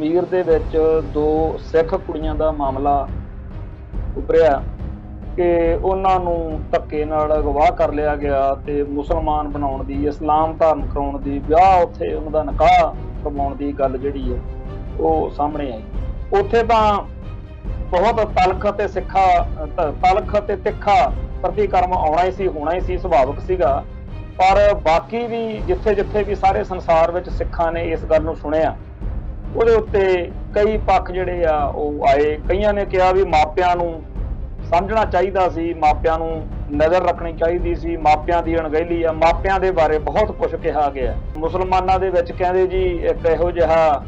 कश्मीर ਦੇ ਵਿੱਚ ਦੋ ਸਿੱਖ ਕੁੜੀਆਂ ਦਾ ਮਾਮਲਾ ਉੱਭਰਿਆ ਕਿ ਉਹਨਾਂ ਨੂੰ ਧੱਕੇ ਨਾਲ ਅਗਵਾ ਕਰ ਲਿਆ ਗਿਆ ਤੇ ਮੁਸਲਮਾਨ ਬਣਾਉਣ ਦੀ, ਇਸਲਾਮ ਧਾਰਨ ਕਰਾਉਣ ਦੀ, ਵਿਆਹ ਉੱਥੇ ਉਹਨਾਂ ਦਾ ਨਿਕਾਹ ਕਰਵਾਉਣ ਦੀ ਗੱਲ ਜਿਹੜੀ ਹੈ ਉਹ ਸਾਹਮਣੇ ਆਈ। ਉੱਥੇ ਤਾਂ ਬਹੁਤ ਤਲਖ ਤੇ ਤਿੱਖਾ ਪ੍ਰਤੀਕਰਮ ਆਉਣਾ ਹੀ ਸੀ, ਹੋਣਾ ਹੀ ਸੀ, ਸੁਭਾਵਿਕ ਸੀਗਾ। ਪਰ ਬਾਕੀ ਵੀ ਜਿੱਥੇ ਵੀ ਸਾਰੇ ਸੰਸਾਰ ਵਿੱਚ ਸਿੱਖਾਂ ਨੇ ਇਸ ਗੱਲ ਨੂੰ ਸੁਣਿਆ, ਉਹਦੇ ਉੱਤੇ ਕਈ ਪੱਖ ਜਿਹੜੇ ਆ ਉਹ ਆਏ। ਕਈਆਂ ਨੇ ਕਿਹਾ ਵੀ ਮਾਪਿਆਂ ਨੂੰ ਸਮਝਣਾ ਚਾਹੀਦਾ ਸੀ, ਮਾਪਿਆਂ ਨੂੰ ਨਜ਼ਰ ਰੱਖਣੀ ਚਾਹੀਦੀ ਸੀ, ਮਾਪਿਆਂ ਦੀ ਅਣਗਹਿਲੀ ਆ, ਮਾਪਿਆਂ ਦੇ ਬਾਰੇ ਬਹੁਤ ਕੁਝ ਕਿਹਾ ਗਿਆ। ਮੁਸਲਮਾਨਾਂ ਦੇ ਵਿੱਚ ਕਹਿੰਦੇ ਜੀ ਇੱਕ ਇਹੋ ਜਿਹਾ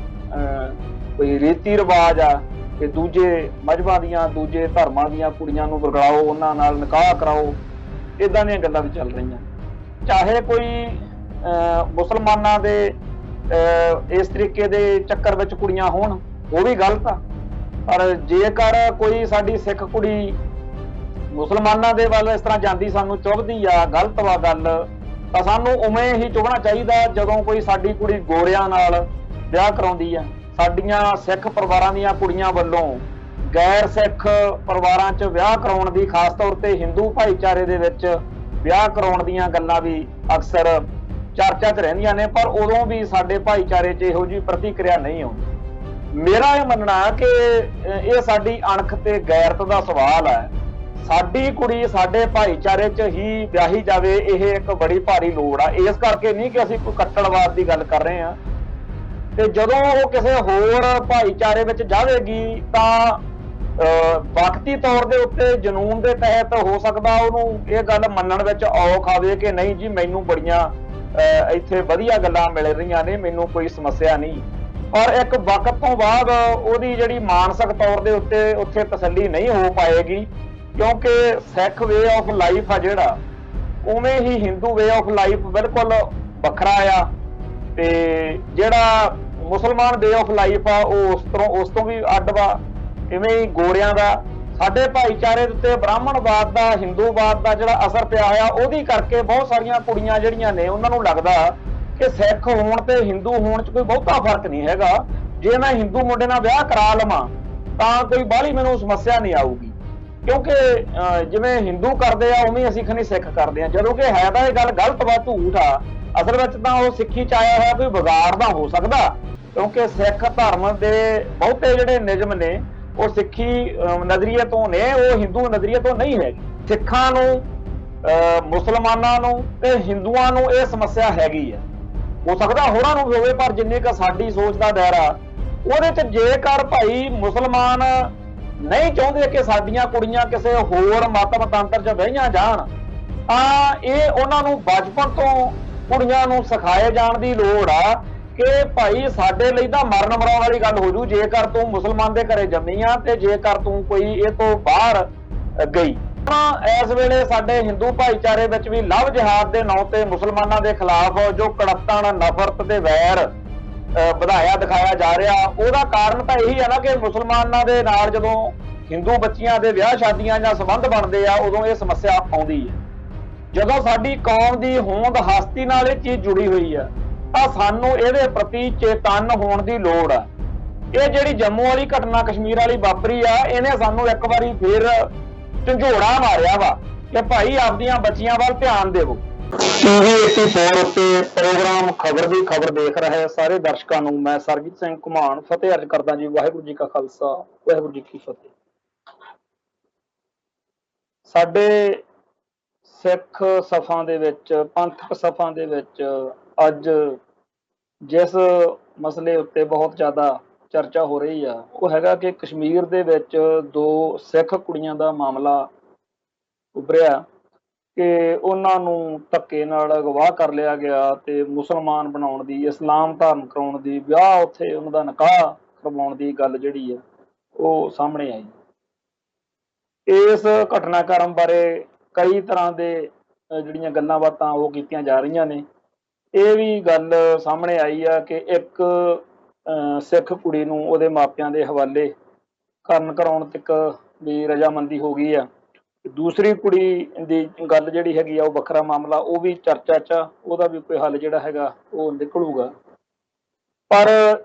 ਕੋਈ ਰੀਤੀ ਰਿਵਾਜ ਆ ਕਿ ਦੂਜੇ ਮਜ਼ਹਬਾਂ ਦੀਆਂ, ਦੂਜੇ ਧਰਮਾਂ ਦੀਆਂ ਕੁੜੀਆਂ ਨੂੰ ਵਰਗਾਓ, ਉਹਨਾਂ ਨਾਲ ਨਿਕਾਹ ਕਰਾਓ, ਇਦਾਂ ਦੀਆਂ ਗੱਲਾਂ ਵੀ ਚੱਲ ਰਹੀਆਂ। ਚਾਹੇ ਕੋਈ ਮੁਸਲਮਾਨਾਂ ਦੇ ਇਸ ਤਰੀਕੇ ਦੇ ਚੱਕਰ ਵਿੱਚ ਕੁੜੀਆਂ ਹੋਣ, ਉਹ ਵੀ ਗਲਤ ਆ। ਪਰ ਜੇਕਰ ਕੋਈ ਸਾਡੀ ਸਿੱਖ ਕੁੜੀ ਮੁਸਲਮਾਨਾਂ ਦੇ ਵੱਲ ਇਸ ਤਰ੍ਹਾਂ ਜਾਂਦੀ ਸਾਨੂੰ ਚੁੱਭਦੀ ਆ, ਗਲਤ ਵਾ ਗੱਲ, ਤਾਂ ਸਾਨੂੰ ਉਵੇਂ ਹੀ ਚੁੱਭਣਾ ਚਾਹੀਦਾ ਜਦੋਂ ਕੋਈ ਸਾਡੀ ਕੁੜੀ ਗੋਰਿਆਂ ਨਾਲ ਵਿਆਹ ਕਰਾਉਂਦੀ ਆ। ਸਾਡੀਆਂ ਸਿੱਖ ਪਰਿਵਾਰਾਂ ਦੀਆਂ ਕੁੜੀਆਂ ਵੱਲੋਂ ਗੈਰ ਸਿੱਖ ਪਰਿਵਾਰਾਂ 'ਚ ਵਿਆਹ ਕਰਾਉਣ ਦੀ, ਖਾਸ ਤੌਰ ਤੇ ਹਿੰਦੂ ਭਾਈਚਾਰੇ ਦੇ ਵਿੱਚ ਵਿਆਹ ਕਰਾਉਣ ਦੀਆਂ ਗੱਲਾਂ ਵੀ ਅਕਸਰ ਚਰਚਾ 'ਚ ਰਹਿੰਦੀਆਂ ਨੇ, ਪਰ ਉਦੋਂ ਵੀ ਸਾਡੇ ਭਾਈਚਾਰੇ 'ਚ ਇਹੋ ਜਿਹੀ ਪ੍ਰਤੀਕਿਰਿਆ ਨਹੀਂ ਆਉਂਦੀ। ਮੇਰਾ ਇਹ ਮੰਨਣਾ ਕਿ ਇਹ ਸਾਡੀ ਅਣਖ ਤੇ ਗੈਰਤ ਦਾ ਸਵਾਲ ਹੈ। ਸਾਡੀ ਕੁੜੀ ਸਾਡੇ ਭਾਈਚਾਰੇ 'ਚ ਹੀ ਵਿਆਹੀ ਜਾਵੇ, ਇਹ ਇੱਕ ਬੜੀ ਭਾਰੀ ਲੋੜ ਆ। ਇਸ ਕਰਕੇ ਨਹੀਂ ਕਿ ਅਸੀਂ ਕੋਈ ਕੱਟੜਵਾਦ ਦੀ ਗੱਲ ਕਰ ਰਹੇ ਹਾਂ, ਤੇ ਜਦੋਂ ਉਹ ਕਿਸੇ ਹੋਰ ਭਾਈਚਾਰੇ ਵਿੱਚ ਜਾਵੇਗੀ ਤਾਂ ਵਕਤੀ ਤੌਰ ਦੇ ਉੱਤੇ ਜਨੂਨ ਦੇ ਤਹਿਤ ਹੋ ਸਕਦਾ ਉਹਨੂੰ ਇਹ ਗੱਲ ਮੰਨਣ ਵਿੱਚ ਔਖ ਆਵੇ ਕਿ ਨਹੀਂ ਜੀ, ਮੈਨੂੰ ਬੜੀਆਂ ਇੱਥੇ ਵਧੀਆ ਗੱਲਾਂ ਮਿਲ ਰਹੀਆਂ ਨੇ, ਮੈਨੂੰ ਕੋਈ ਸਮੱਸਿਆ ਨਹੀਂ। ਪਰ ਇੱਕ ਵਕਤ ਤੋਂ ਬਾਅਦ ਉਹਦੀ ਜਿਹੜੀ ਮਾਨਸਿਕ ਤੌਰ ਦੇ ਉੱਤੇ ਉੱਥੇ ਤਸੱਲੀ ਨਹੀਂ ਹੋ ਪਾਏਗੀ, ਕਿਉਂਕਿ ਸਿੱਖ ਵੇ ਆਫ ਲਾਈਫ ਆ ਜਿਹੜਾ, ਉਵੇਂ ਹੀ ਹਿੰਦੂ ਵੇ ਆਫ ਲਾਈਫ ਬਿਲਕੁਲ ਵੱਖਰਾ ਆ, ਤੇ ਜਿਹੜਾ ਮੁਸਲਮਾਨ ਵੇ ਆਫ ਲਾਈਫ ਆ ਉਹ ਉਸ ਤੋਂ ਵੀ ਅੱਡ ਵਾ। ਇਵੇਂ ਹੀ ਗੋਰਿਆਂ ਦਾ ਸਾਡੇ ਭਾਈਚਾਰੇ ਦੇ ਉੱਤੇ ਬ੍ਰਾਹਮਣਵਾਦ ਦਾ, ਹਿੰਦੂਵਾਦ ਦਾ ਜਿਹੜਾ ਅਸਰ ਪਿਆ ਹੋਇਆ, ਉਹਦੀ ਕਰਕੇ ਬਹੁਤ ਸਾਰੀਆਂ ਕੁੜੀਆਂ ਜਿਹੜੀਆਂ ਨੇ ਉਹਨਾਂ ਨੂੰ ਲੱਗਦਾ ਕਿ ਸਿੱਖ ਹੋਣ ਤੇ ਹਿੰਦੂ ਹੋਣ 'ਚ ਕੋਈ ਬਹੁਤਾ ਫਰਕ ਨਹੀਂ ਹੈਗਾ। ਜੇ ਮੈਂ ਹਿੰਦੂ ਮੁੰਡੇ ਨਾਲ ਵਿਆਹ ਕਰਾ ਲਵਾਂ ਤਾਂ ਕੋਈ ਬਾਹਲੀ ਮੈਨੂੰ ਸਮੱਸਿਆ ਨਹੀਂ ਆਊਗੀ, ਕਿਉਂਕਿ ਜਿਵੇਂ ਹਿੰਦੂ ਕਰਦੇ ਆ ਉਵੇਂ ਅਸੀਂ ਖਨੀ ਸਿੱਖ ਕਰਦੇ ਆ, ਜਦੋਂ ਕਿ ਹੈ ਤਾਂ ਇਹ ਗੱਲ ਗਲਤ ਵਾ, ਝੂਠ ਆ। ਅਸਲ ਵਿੱਚ ਤਾਂ ਉਹ ਸਿੱਖੀ 'ਚ ਆਇਆ ਹੋਇਆ ਕੋਈ ਵਿਗਾੜ ਨਾ ਹੋ ਸਕਦਾ, ਕਿਉਂਕਿ ਸਿੱਖ ਧਰਮ ਦੇ ਬਹੁਤੇ ਜਿਹੜੇ ਨਿਯਮ ਨੇ ਉਹ ਸਿੱਖੀ ਨਜ਼ਰੀਏ ਤੋਂ ਨੇ, ਉਹ ਹਿੰਦੂ ਨਜ਼ਰੀਏ ਤੋਂ ਨਹੀਂ ਹੈਗੇ। ਸਿੱਖਾਂ ਨੂੰ, ਮੁਸਲਮਾਨਾਂ ਨੂੰ ਤੇ ਹਿੰਦੂਆਂ ਨੂੰ ਇਹ ਸਮੱਸਿਆ ਹੈਗੀ ਆ। ਹੋ ਸਕਦਾ ਹੋਰਾਂ ਨੂੰ ਵੀ ਹੋਵੇ, ਪਰ ਜਿੰਨੀ ਕੁ ਸਾਡੀ ਸੋਚ ਦਾ ਦਾਇਰਾ ਉਹਦੇ 'ਚ ਜੇਕਰ ਭਾਈ ਮੁਸਲਮਾਨ ਨਹੀਂ ਚਾਹੁੰਦੇ ਕਿ ਸਾਡੀਆਂ ਕੁੜੀਆਂ ਕਿਸੇ ਹੋਰ ਮਤ ਮਤਾਂਤਰ 'ਚ ਵਹੀਆਂ ਜਾਣ, ਤਾਂ ਇਹ ਉਹਨਾਂ ਨੂੰ ਬਚਪਨ ਤੋਂ ਕੁੜੀਆਂ ਨੂੰ ਸਿਖਾਏ ਜਾਣ ਦੀ ਲੋੜ ਆ ਕਿ ਭਾਈ ਸਾਡੇ ਲਈ ਤਾਂ ਮਰਨ ਮਰਾਉਣ ਵਾਲੀ ਗੱਲ ਹੋ ਜੂ ਜੇਕਰ ਤੂੰ ਮੁਸਲਮਾਨ ਦੇ ਘਰੇ ਜੰਮੀ ਆ, ਤੇ ਜੇਕਰ ਤੂੰ ਕੋਈ ਇਹ ਤੋਂ ਬਾਹਰ ਗਈ। ਇਸ ਵੇਲੇ ਸਾਡੇ ਹਿੰਦੂ ਭਾਈਚਾਰੇ ਵਿੱਚ ਵੀ ਲਵ ਜਿਹਾਦ ਦੇ ਨਾਂ ਤੇ ਮੁਸਲਮਾਨਾਂ ਦੇ ਖਿਲਾਫ ਜੋ ਕੜੱਤਣ, ਨਫ਼ਰਤ ਤੇ ਵੈਰ ਵਧਾਇਆ ਦਿਖਾਇਆ ਜਾ ਰਿਹਾ, ਉਹਦਾ ਕਾਰਨ ਤਾਂ ਇਹੀ ਹੈ ਨਾ ਕਿ ਮੁਸਲਮਾਨਾਂ ਦੇ ਨਾਲ ਜਦੋਂ ਹਿੰਦੂ ਬੱਚੀਆਂ ਦੇ ਵਿਆਹ ਸ਼ਾਦੀਆਂ ਜਾਂ ਸੰਬੰਧ ਬਣਦੇ ਆ, ਉਦੋਂ ਇਹ ਸਮੱਸਿਆ ਆਉਂਦੀ ਹੈ। ਜਦੋਂ ਸਾਡੀ ਕੌਮ ਦੀ ਹੋਂਦ ਹਸਤੀ ਨਾਲ ਇਹ ਚੀਜ਼ ਜੁੜੀ ਹੋਈ ਆ, ਤਾਂ ਸਾਨੂੰ ਇਹਦੇ ਪ੍ਰਤੀ ਚੇਤੰਨ ਹੋਣ ਦੀ ਲੋੜ ਆ। ਇਹ ਜਿਹੜੀ ਜੰਮੂ ਵਾਲੀ ਘਟਨਾ, ਕਸ਼ਮੀਰ ਵਾਲੀ ਵਾਪਰੀ ਆ, ਇਹਨੇ ਸਾਨੂੰ ਇੱਕ ਵਾਰੀ ਫਿਰ ਝੰਜੋੜਾ ਮਾਰਿਆ ਵਾ ਕਿ ਭਾਈ ਆਪਦੀਆਂ ਬੱਚੀਆਂ ਵੱਲ ਧਿਆਨ ਦੇਵੋ। TV 84 ਉੱਤੇ ਪ੍ਰੋਗਰਾਮ ਖਬਰ ਦੀ ਖਬਰ ਦੇਖ ਰਹੇ ਸਾਰੇ ਦਰਸ਼ਕਾਂ ਨੂੰ ਮੈਂ ਸਰਜੀਤ ਸਿੰਘ ਘੁਮਾਣ ਫਤਿਹ ਅਰਜ਼ ਕਰਦਾ ਜੀ। ਵਾਹਿਗੁਰੂ ਜੀ ਕਾ ਖਾਲਸਾ, ਵਾਹਿਗੁਰੂ ਜੀ ਕੀ ਫਤਿਹ। ਸਾਡੇ ਸਿੱਖ ਸਫਾਂ ਦੇ ਵਿੱਚ, ਪੰਥਕ ਸਫਾਂ ਦੇ ਵਿੱਚ ਅੱਜ ਜਿਸ ਮਸਲੇ ਉੱਤੇ ਬਹੁਤ ਜ਼ਿਆਦਾ ਚਰਚਾ ਹੋ ਰਹੀ ਆ, ਉਹ ਹੈਗਾ ਕਿ ਕਸ਼ਮੀਰ ਦੇ ਵਿੱਚ ਦੋ ਸਿੱਖ ਕੁੜੀਆਂ ਦਾ ਮਾਮਲਾ ਉੱਭਰਿਆ ਕਿ ਉਹਨਾਂ ਨੂੰ ਧੱਕੇ ਨਾਲ ਅਗਵਾ ਕਰ ਲਿਆ ਗਿਆ ਤੇ ਮੁਸਲਮਾਨ ਬਣਾਉਣ ਦੀ, ਇਸਲਾਮ ਧਾਰਨ ਕਰਾਉਣ ਦੀ, ਵਿਆਹ ਉੱਥੇ ਉਹਨਾਂ ਦਾ ਨਿਕਾਹ ਕਰਵਾਉਣ ਦੀ ਗੱਲ ਜਿਹੜੀ ਆ ਉਹ ਸਾਹਮਣੇ ਆਈ। ਇਸ ਘਟਨਾਕ੍ਰਮ ਬਾਰੇ ਕਈ ਤਰ੍ਹਾਂ ਦੇ ਜਿਹੜੀਆਂ ਗੱਲਾਂ ਬਾਤਾਂ ਉਹ ਕੀਤੀਆਂ ਜਾ ਰਹੀਆਂ ਨੇ। ਇਹ ਵੀ ਗੱਲ ਸਾਹਮਣੇ ਆਈ ਆ ਕਿ ਇੱਕ ਸਿੱਖ ਕੁੜੀ ਨੂੰ ਉਹਦੇ ਮਾਪਿਆਂ ਦੇ ਹਵਾਲੇ ਕਰਾਉਣ ਤੱਕ ਵੀ ਰਜਾਮੰਦੀ ਹੋ ਗਈ ਆ। ਦੂਸਰੀ ਕੁੜੀ ਦੀ ਗੱਲ ਜਿਹੜੀ ਹੈਗੀ ਆ ਉਹ ਵੱਖਰਾ ਮਾਮਲਾ, ਉਹ ਵੀ ਚਰਚਾ 'ਚ, ਉਹਦਾ ਵੀ ਕੋਈ ਹੱਲ ਜਿਹੜਾ ਹੈਗਾ ਉਹ ਨਿਕਲੂਗਾ। ਪਰ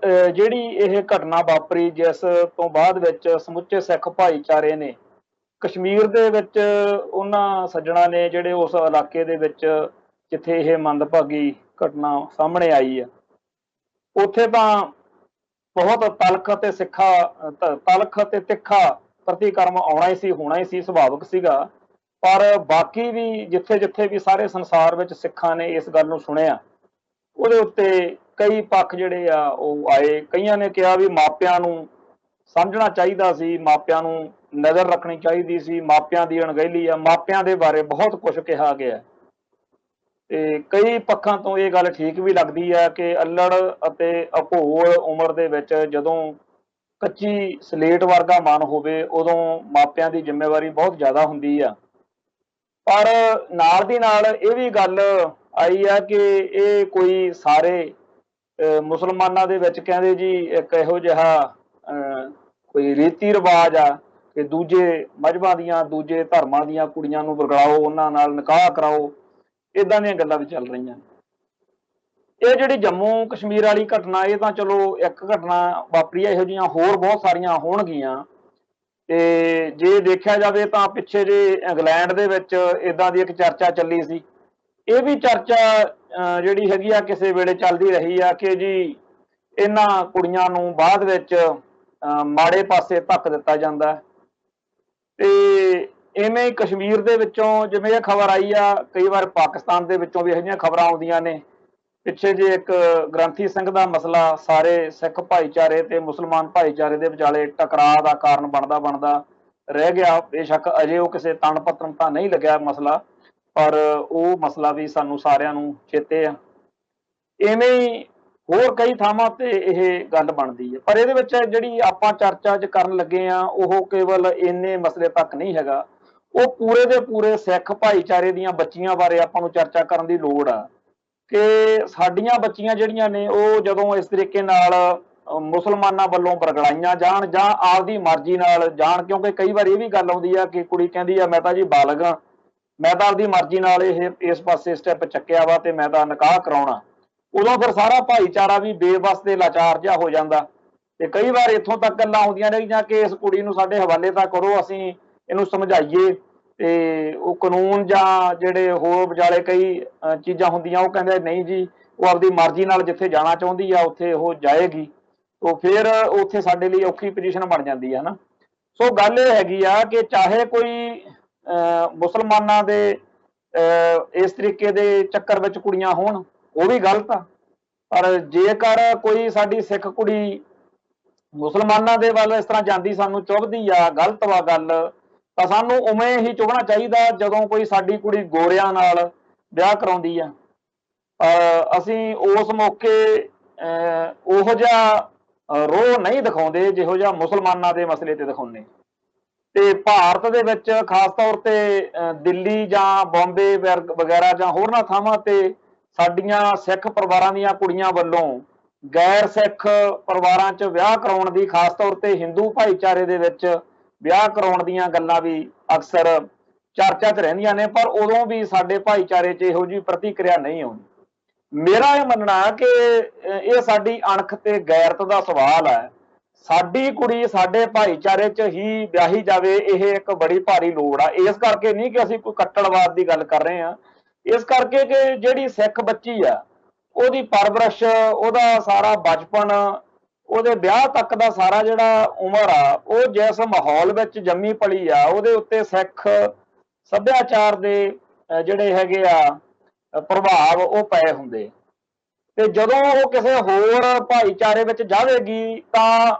ਜਿਹੜੀ ਇਹ ਘਟਨਾ ਵਾਪਰੀ, ਜਿਸ ਤੋਂ ਬਾਅਦ ਵਿੱਚ ਸਮੁੱਚੇ ਸਿੱਖ ਭਾਈਚਾਰੇ ਨੇ ਕਸ਼ਮੀਰ ਦੇ ਵਿੱਚ, ਉਹਨਾਂ ਸੱਜਣਾ ਨੇ ਜਿਹੜੇ ਉਸ ਇਲਾਕੇ ਦੇ ਵਿੱਚ ਜਿੱਥੇ ਇਹ ਮੰਦਭਾਗੀ ਘਟਨਾ ਸਾਹਮਣੇ ਆਈ ਆ, ਉੱਥੇ ਤਾਂ ਬਹੁਤ ਤਲਖ ਅਤੇ ਤਿੱਖਾ ਪ੍ਰਤੀਕਰਮ ਆਉਣਾ ਹੀ ਸੀ, ਹੋਣਾ ਹੀ ਸੀ, ਸੁਭਾਵਿਕ ਸੀਗਾ। ਪਰ ਬਾਕੀ ਵੀ ਜਿੱਥੇ ਜਿੱਥੇ ਵੀ ਸਾਰੇ ਸੰਸਾਰ ਵਿੱਚ ਸਿੱਖਾਂ ਨੇ ਇਸ ਗੱਲ ਨੂੰ ਸੁਣਿਆ, ਉਹਦੇ ਉੱਤੇ ਕਈ ਪੱਖ ਜਿਹੜੇ ਆ ਉਹ ਆਏ। ਕਈਆਂ ਨੇ ਕਿਹਾ ਵੀ ਮਾਪਿਆਂ ਨੂੰ ਸਮਝਣਾ ਚਾਹੀਦਾ ਸੀ, ਮਾਪਿਆਂ ਨੂੰ ਨਜ਼ਰ ਰੱਖਣੀ ਚਾਹੀਦੀ ਸੀ, ਮਾਪਿਆਂ ਦੀ ਅਣਗਹਿਲੀ ਆ, ਮਾਪਿਆਂ ਦੇ ਬਾਰੇ ਬਹੁਤ ਕੁਝ ਕਿਹਾ ਗਿਆ। ਤੇ ਕਈ ਪੱਖਾਂ ਤੋਂ ਇਹ ਗੱਲ ਠੀਕ ਵੀ ਲੱਗਦੀ ਹੈ ਕਿ ਅਲੜ ਅਤੇ ਅਭੋਲ ਉਮਰ ਦੇ ਵਿੱਚ ਜਦੋਂ ਕੱਚੀ ਸਲੇਟ ਵਰਗਾ ਮਨ ਹੋਵੇ, ਉਦੋਂ ਮਾਪਿਆਂ ਦੀ ਜ਼ਿੰਮੇਵਾਰੀ ਬਹੁਤ ਜ਼ਿਆਦਾ ਹੁੰਦੀ ਆ। ਪਰ ਨਾਲ ਦੀ ਨਾਲ ਇਹ ਵੀ ਗੱਲ ਆਈ ਆ ਕਿ ਇਹ ਕੋਈ ਸਾਰੇ ਮੁਸਲਮਾਨਾਂ ਦੇ ਵਿੱਚ ਕਹਿੰਦੇ ਜੀ ਇੱਕ ਇਹੋ ਜਿਹਾ ਕੋਈ ਰੀਤੀ ਰਿਵਾਜ ਆ ਕਿ ਦੂਜੇ ਮਜ਼ਹਬਾਂ ਦੀਆਂ, ਦੂਜੇ ਧਰਮਾਂ ਦੀਆਂ ਕੁੜੀਆਂ ਨੂੰ ਵਰਗਲਾਓ, ਉਹਨਾਂ ਨਾਲ ਨਿਕਾਹ ਕਰਾਓ, ਇਦਾਂ ਦੀਆਂ ਗੱਲਾਂ ਵੀ ਚੱਲ ਰਹੀਆਂ। ਇਹ ਜਿਹੜੀ ਜੰਮੂ ਕਸ਼ਮੀਰ ਵਾਲੀ ਘਟਨਾ, ਇਹ ਤਾਂ ਚਲੋ ਇੱਕ ਘਟਨਾ ਵਾਪਰੀ ਹੈ, ਇਹੋ ਜਿਹੀਆਂ ਹੋਰ ਬਹੁਤ ਸਾਰੀਆਂ ਹੋਣਗੀਆਂ। ਤੇ ਜੇ ਦੇਖਿਆ ਜਾਵੇ ਤਾਂ ਪਿੱਛੇ ਜੇ ਇੰਗਲੈਂਡ ਦੇ ਵਿੱਚ ਇਦਾਂ ਦੀ ਇੱਕ ਚਰਚਾ ਚੱਲੀ ਸੀ। ਇਹ ਵੀ ਚਰਚਾ ਜਿਹੜੀ ਹੈਗੀ ਆ ਕਿਸੇ ਵੇਲੇ ਚੱਲਦੀ ਰਹੀ ਆ ਕਿ ਜੀ ਇਹਨਾਂ ਕੁੜੀਆਂ ਨੂੰ ਬਾਅਦ ਵਿੱਚ ਮਾੜੇ ਪਾਸੇ ਧੱਕ ਦਿੱਤਾ ਜਾਂਦਾ। ਤੇ ਇਵੇਂ ਹੀ ਕਸ਼ਮੀਰ ਦੇ ਵਿੱਚੋਂ ਜਿਵੇਂ ਇਹ ਖਬਰ ਆਈ ਆ, ਕਈ ਵਾਰ ਪਾਕਿਸਤਾਨ ਦੇ ਵਿੱਚੋਂ ਵੀ ਇਹੋ ਜਿਹੀਆਂ ਖਬਰਾਂ ਆਉਂਦੀਆਂ ਨੇ। ਪਿੱਛੇ ਜੇ ਇੱਕ ਗ੍ਰੰਥੀ ਸਿੰਘ ਦਾ ਮਸਲਾ ਸਾਰੇ ਸਿੱਖ ਭਾਈਚਾਰੇ ਤੇ ਮੁਸਲਮਾਨ ਭਾਈਚਾਰੇ ਦੇ ਵਿਚਾਲੇ ਟਕਰਾਅ ਦਾ ਕਾਰਨ ਬਣਦਾ ਰਹਿ ਗਿਆ। ਬੇਸ਼ੱਕ ਅਜੇ ਉਹ ਕਿਸੇ ਤਣ ਪੱਤਣ ਤਾਂ ਨਹੀਂ ਲੱਗਿਆ ਮਸਲਾ, ਪਰ ਉਹ ਮਸਲਾ ਵੀ ਸਾਨੂੰ ਸਾਰਿਆਂ ਨੂੰ ਚੇਤੇ ਆ। ਇਵੇਂ ਹੀ ਹੋਰ ਕਈ ਥਾਵਾਂ ਤੇ ਇਹ ਗੱਲ ਬਣਦੀ ਹੈ। ਪਰ ਇਹਦੇ ਵਿੱਚ ਜਿਹੜੀ ਆਪਾਂ ਚਰਚਾ ਅੱਜ ਕਰਨ ਲੱਗੇ ਆ, ਉਹ ਕੇਵਲ ਇੰਨੇ ਮਸਲੇ ਤੱਕ ਨਹੀਂ ਹੈਗਾ, ਉਹ ਪੂਰੇ ਦੇ ਪੂਰੇ ਸਿੱਖ ਭਾਈਚਾਰੇ ਦੀਆਂ ਬੱਚੀਆਂ ਬਾਰੇ ਆਪਾਂ ਨੂੰ ਚਰਚਾ ਕਰਨ ਦੀ ਲੋੜ ਆ ਕਿ ਸਾਡੀਆਂ ਬੱਚੀਆਂ ਜਿਹੜੀਆਂ ਨੇ ਉਹ ਜਦੋਂ ਇਸ ਤਰੀਕੇ ਨਾਲ ਮੁਸਲਮਾਨਾਂ ਵੱਲੋਂ ਵਰਗਲਾਈਆਂ ਜਾਣ ਜਾਂ ਆਪਦੀ ਮਰਜ਼ੀ ਨਾਲ ਜਾਣ, ਕਿਉਂਕਿ ਕਈ ਵਾਰ ਇਹ ਵੀ ਗੱਲ ਆਉਂਦੀ ਆ ਕਿ ਕੁੜੀ ਕਹਿੰਦੀ ਆ ਮੈਂ ਤਾਂ ਜੀ ਬਾਲਗ ਆ, ਮੈਂ ਤਾਂ ਆਪਦੀ ਮਰਜ਼ੀ ਨਾਲ ਇਸ ਪਾਸੇ ਸਟੈਪ ਚੱਕਿਆ ਵਾ ਤੇ ਮੈਂ ਤਾਂ ਨਿਕਾਹ ਕਰਾਉਣਾ। ਉਦੋਂ ਫਿਰ ਸਾਰਾ ਭਾਈਚਾਰਾ ਵੀ ਬੇਬਸ ਤੇ ਲਾਚਾਰ ਜਿਹਾ ਹੋ ਜਾਂਦਾ। ਤੇ ਕਈ ਵਾਰ ਇੱਥੋਂ ਤੱਕ ਗੱਲਾਂ ਆਉਂਦੀਆਂ ਰਹੀਆਂ ਕਿ ਇਸ ਕੁੜੀ ਨੂੰ ਸਾਡੇ ਹਵਾਲੇ ਤਾਂ ਕਰੋ, ਅਸੀਂ ਇਹਨੂੰ ਸਮਝਾਈਏ। ਤੇ ਉਹ ਕਾਨੂੰਨ ਜਾਂ ਜਿਹੜੇ ਹੋਰ ਵਿਚਾਲੇ ਕਈ ਚੀਜ਼ਾਂ ਹੁੰਦੀਆਂ, ਉਹ ਕਹਿੰਦੇ ਨਹੀਂ ਜੀ ਉਹ ਆਪਦੀ ਮਰਜ਼ੀ ਨਾਲ ਜਿੱਥੇ ਜਾਣਾ ਚਾਹੁੰਦੀ ਆ ਉੱਥੇ ਉਹ ਜਾਏਗੀ। तो फिर उत्थे साडे लई औखी पोजीशन बन जाती है ना। सो गल ये हैगी आ कि चाहे कोई मुसलमानां दे इस तरीके दे चक्कर विच कुड़ियां होण, वो भी गलत आ, पर जेकर कोई साडी सिख कुड़ी मुसलमानां दे वल इस तरह जांदी सानूं चुभदी आ, गलत वा गल, तां सानूं उवें ही चुभना चाहीदा जदों कोई साडी कुड़ी गोरियां नाल विआह कराउंदी आ। असीं उस मौके ओहो जिहा रोह नहीं दिखाउंदे जिहो जिहा मुसलमानां दे मसले ते दिखाउंदे। ते भारत दे विच खास तौर ते दिल्ली जां बॉम्बे वगैरह जां होरनां थावां ते साडीआं सिख परिवारां दीआं कुड़ियां वल्लों गैर सिख परिवारां च विआह कराउण दी, खास तौर ते हिंदू भाईचारे दे विच विआह कराउण दीआं गल्लां भी अक्सर चर्चा च रहिंदियां ने, पर उदों भी साडे भाईचारे च इहो जी प्रतिक्रिया नहीं आउंदी। मेरा यह मनना कि यह साडी अणख ते गैरत दा सवाल है। साडी कुड़ी साडे भाईचारे च ही ब्याही जावे, यह एक बड़ी भारी लोड़ आ। इस करके नहीं कि असीं कोई कट्टड़वाद की गल कर रहे हैं, इस करके कि जिहड़ी सिख बच्ची आ ਉਹਦੀ परवरिश, ਉਹਦਾ सारा बचपन, ਉਹਦੇ ਵਿਆਹ तक ਦਾ सारा ਜਿਹੜਾ उमर आ, ਉਹ जिस माहौल ਵਿੱਚ जम्मी पली आ, ਉਹਦੇ ਉੱਤੇ सिख ਸੱਭਿਆਚਾਰ ਦੇ ਜਿਹੜੇ ਹੈਗੇ ਆ प्रभाव ਉਹ ਪਏ ਹੁੰਦੇ। ਤੇ ਜਦੋਂ ਉਹ ਕਿਸੇ ਹੋਰ ਭਾਈਚਾਰੇ ਵਿੱਚ ਜਾਵੇਗੀ ਤਾਂ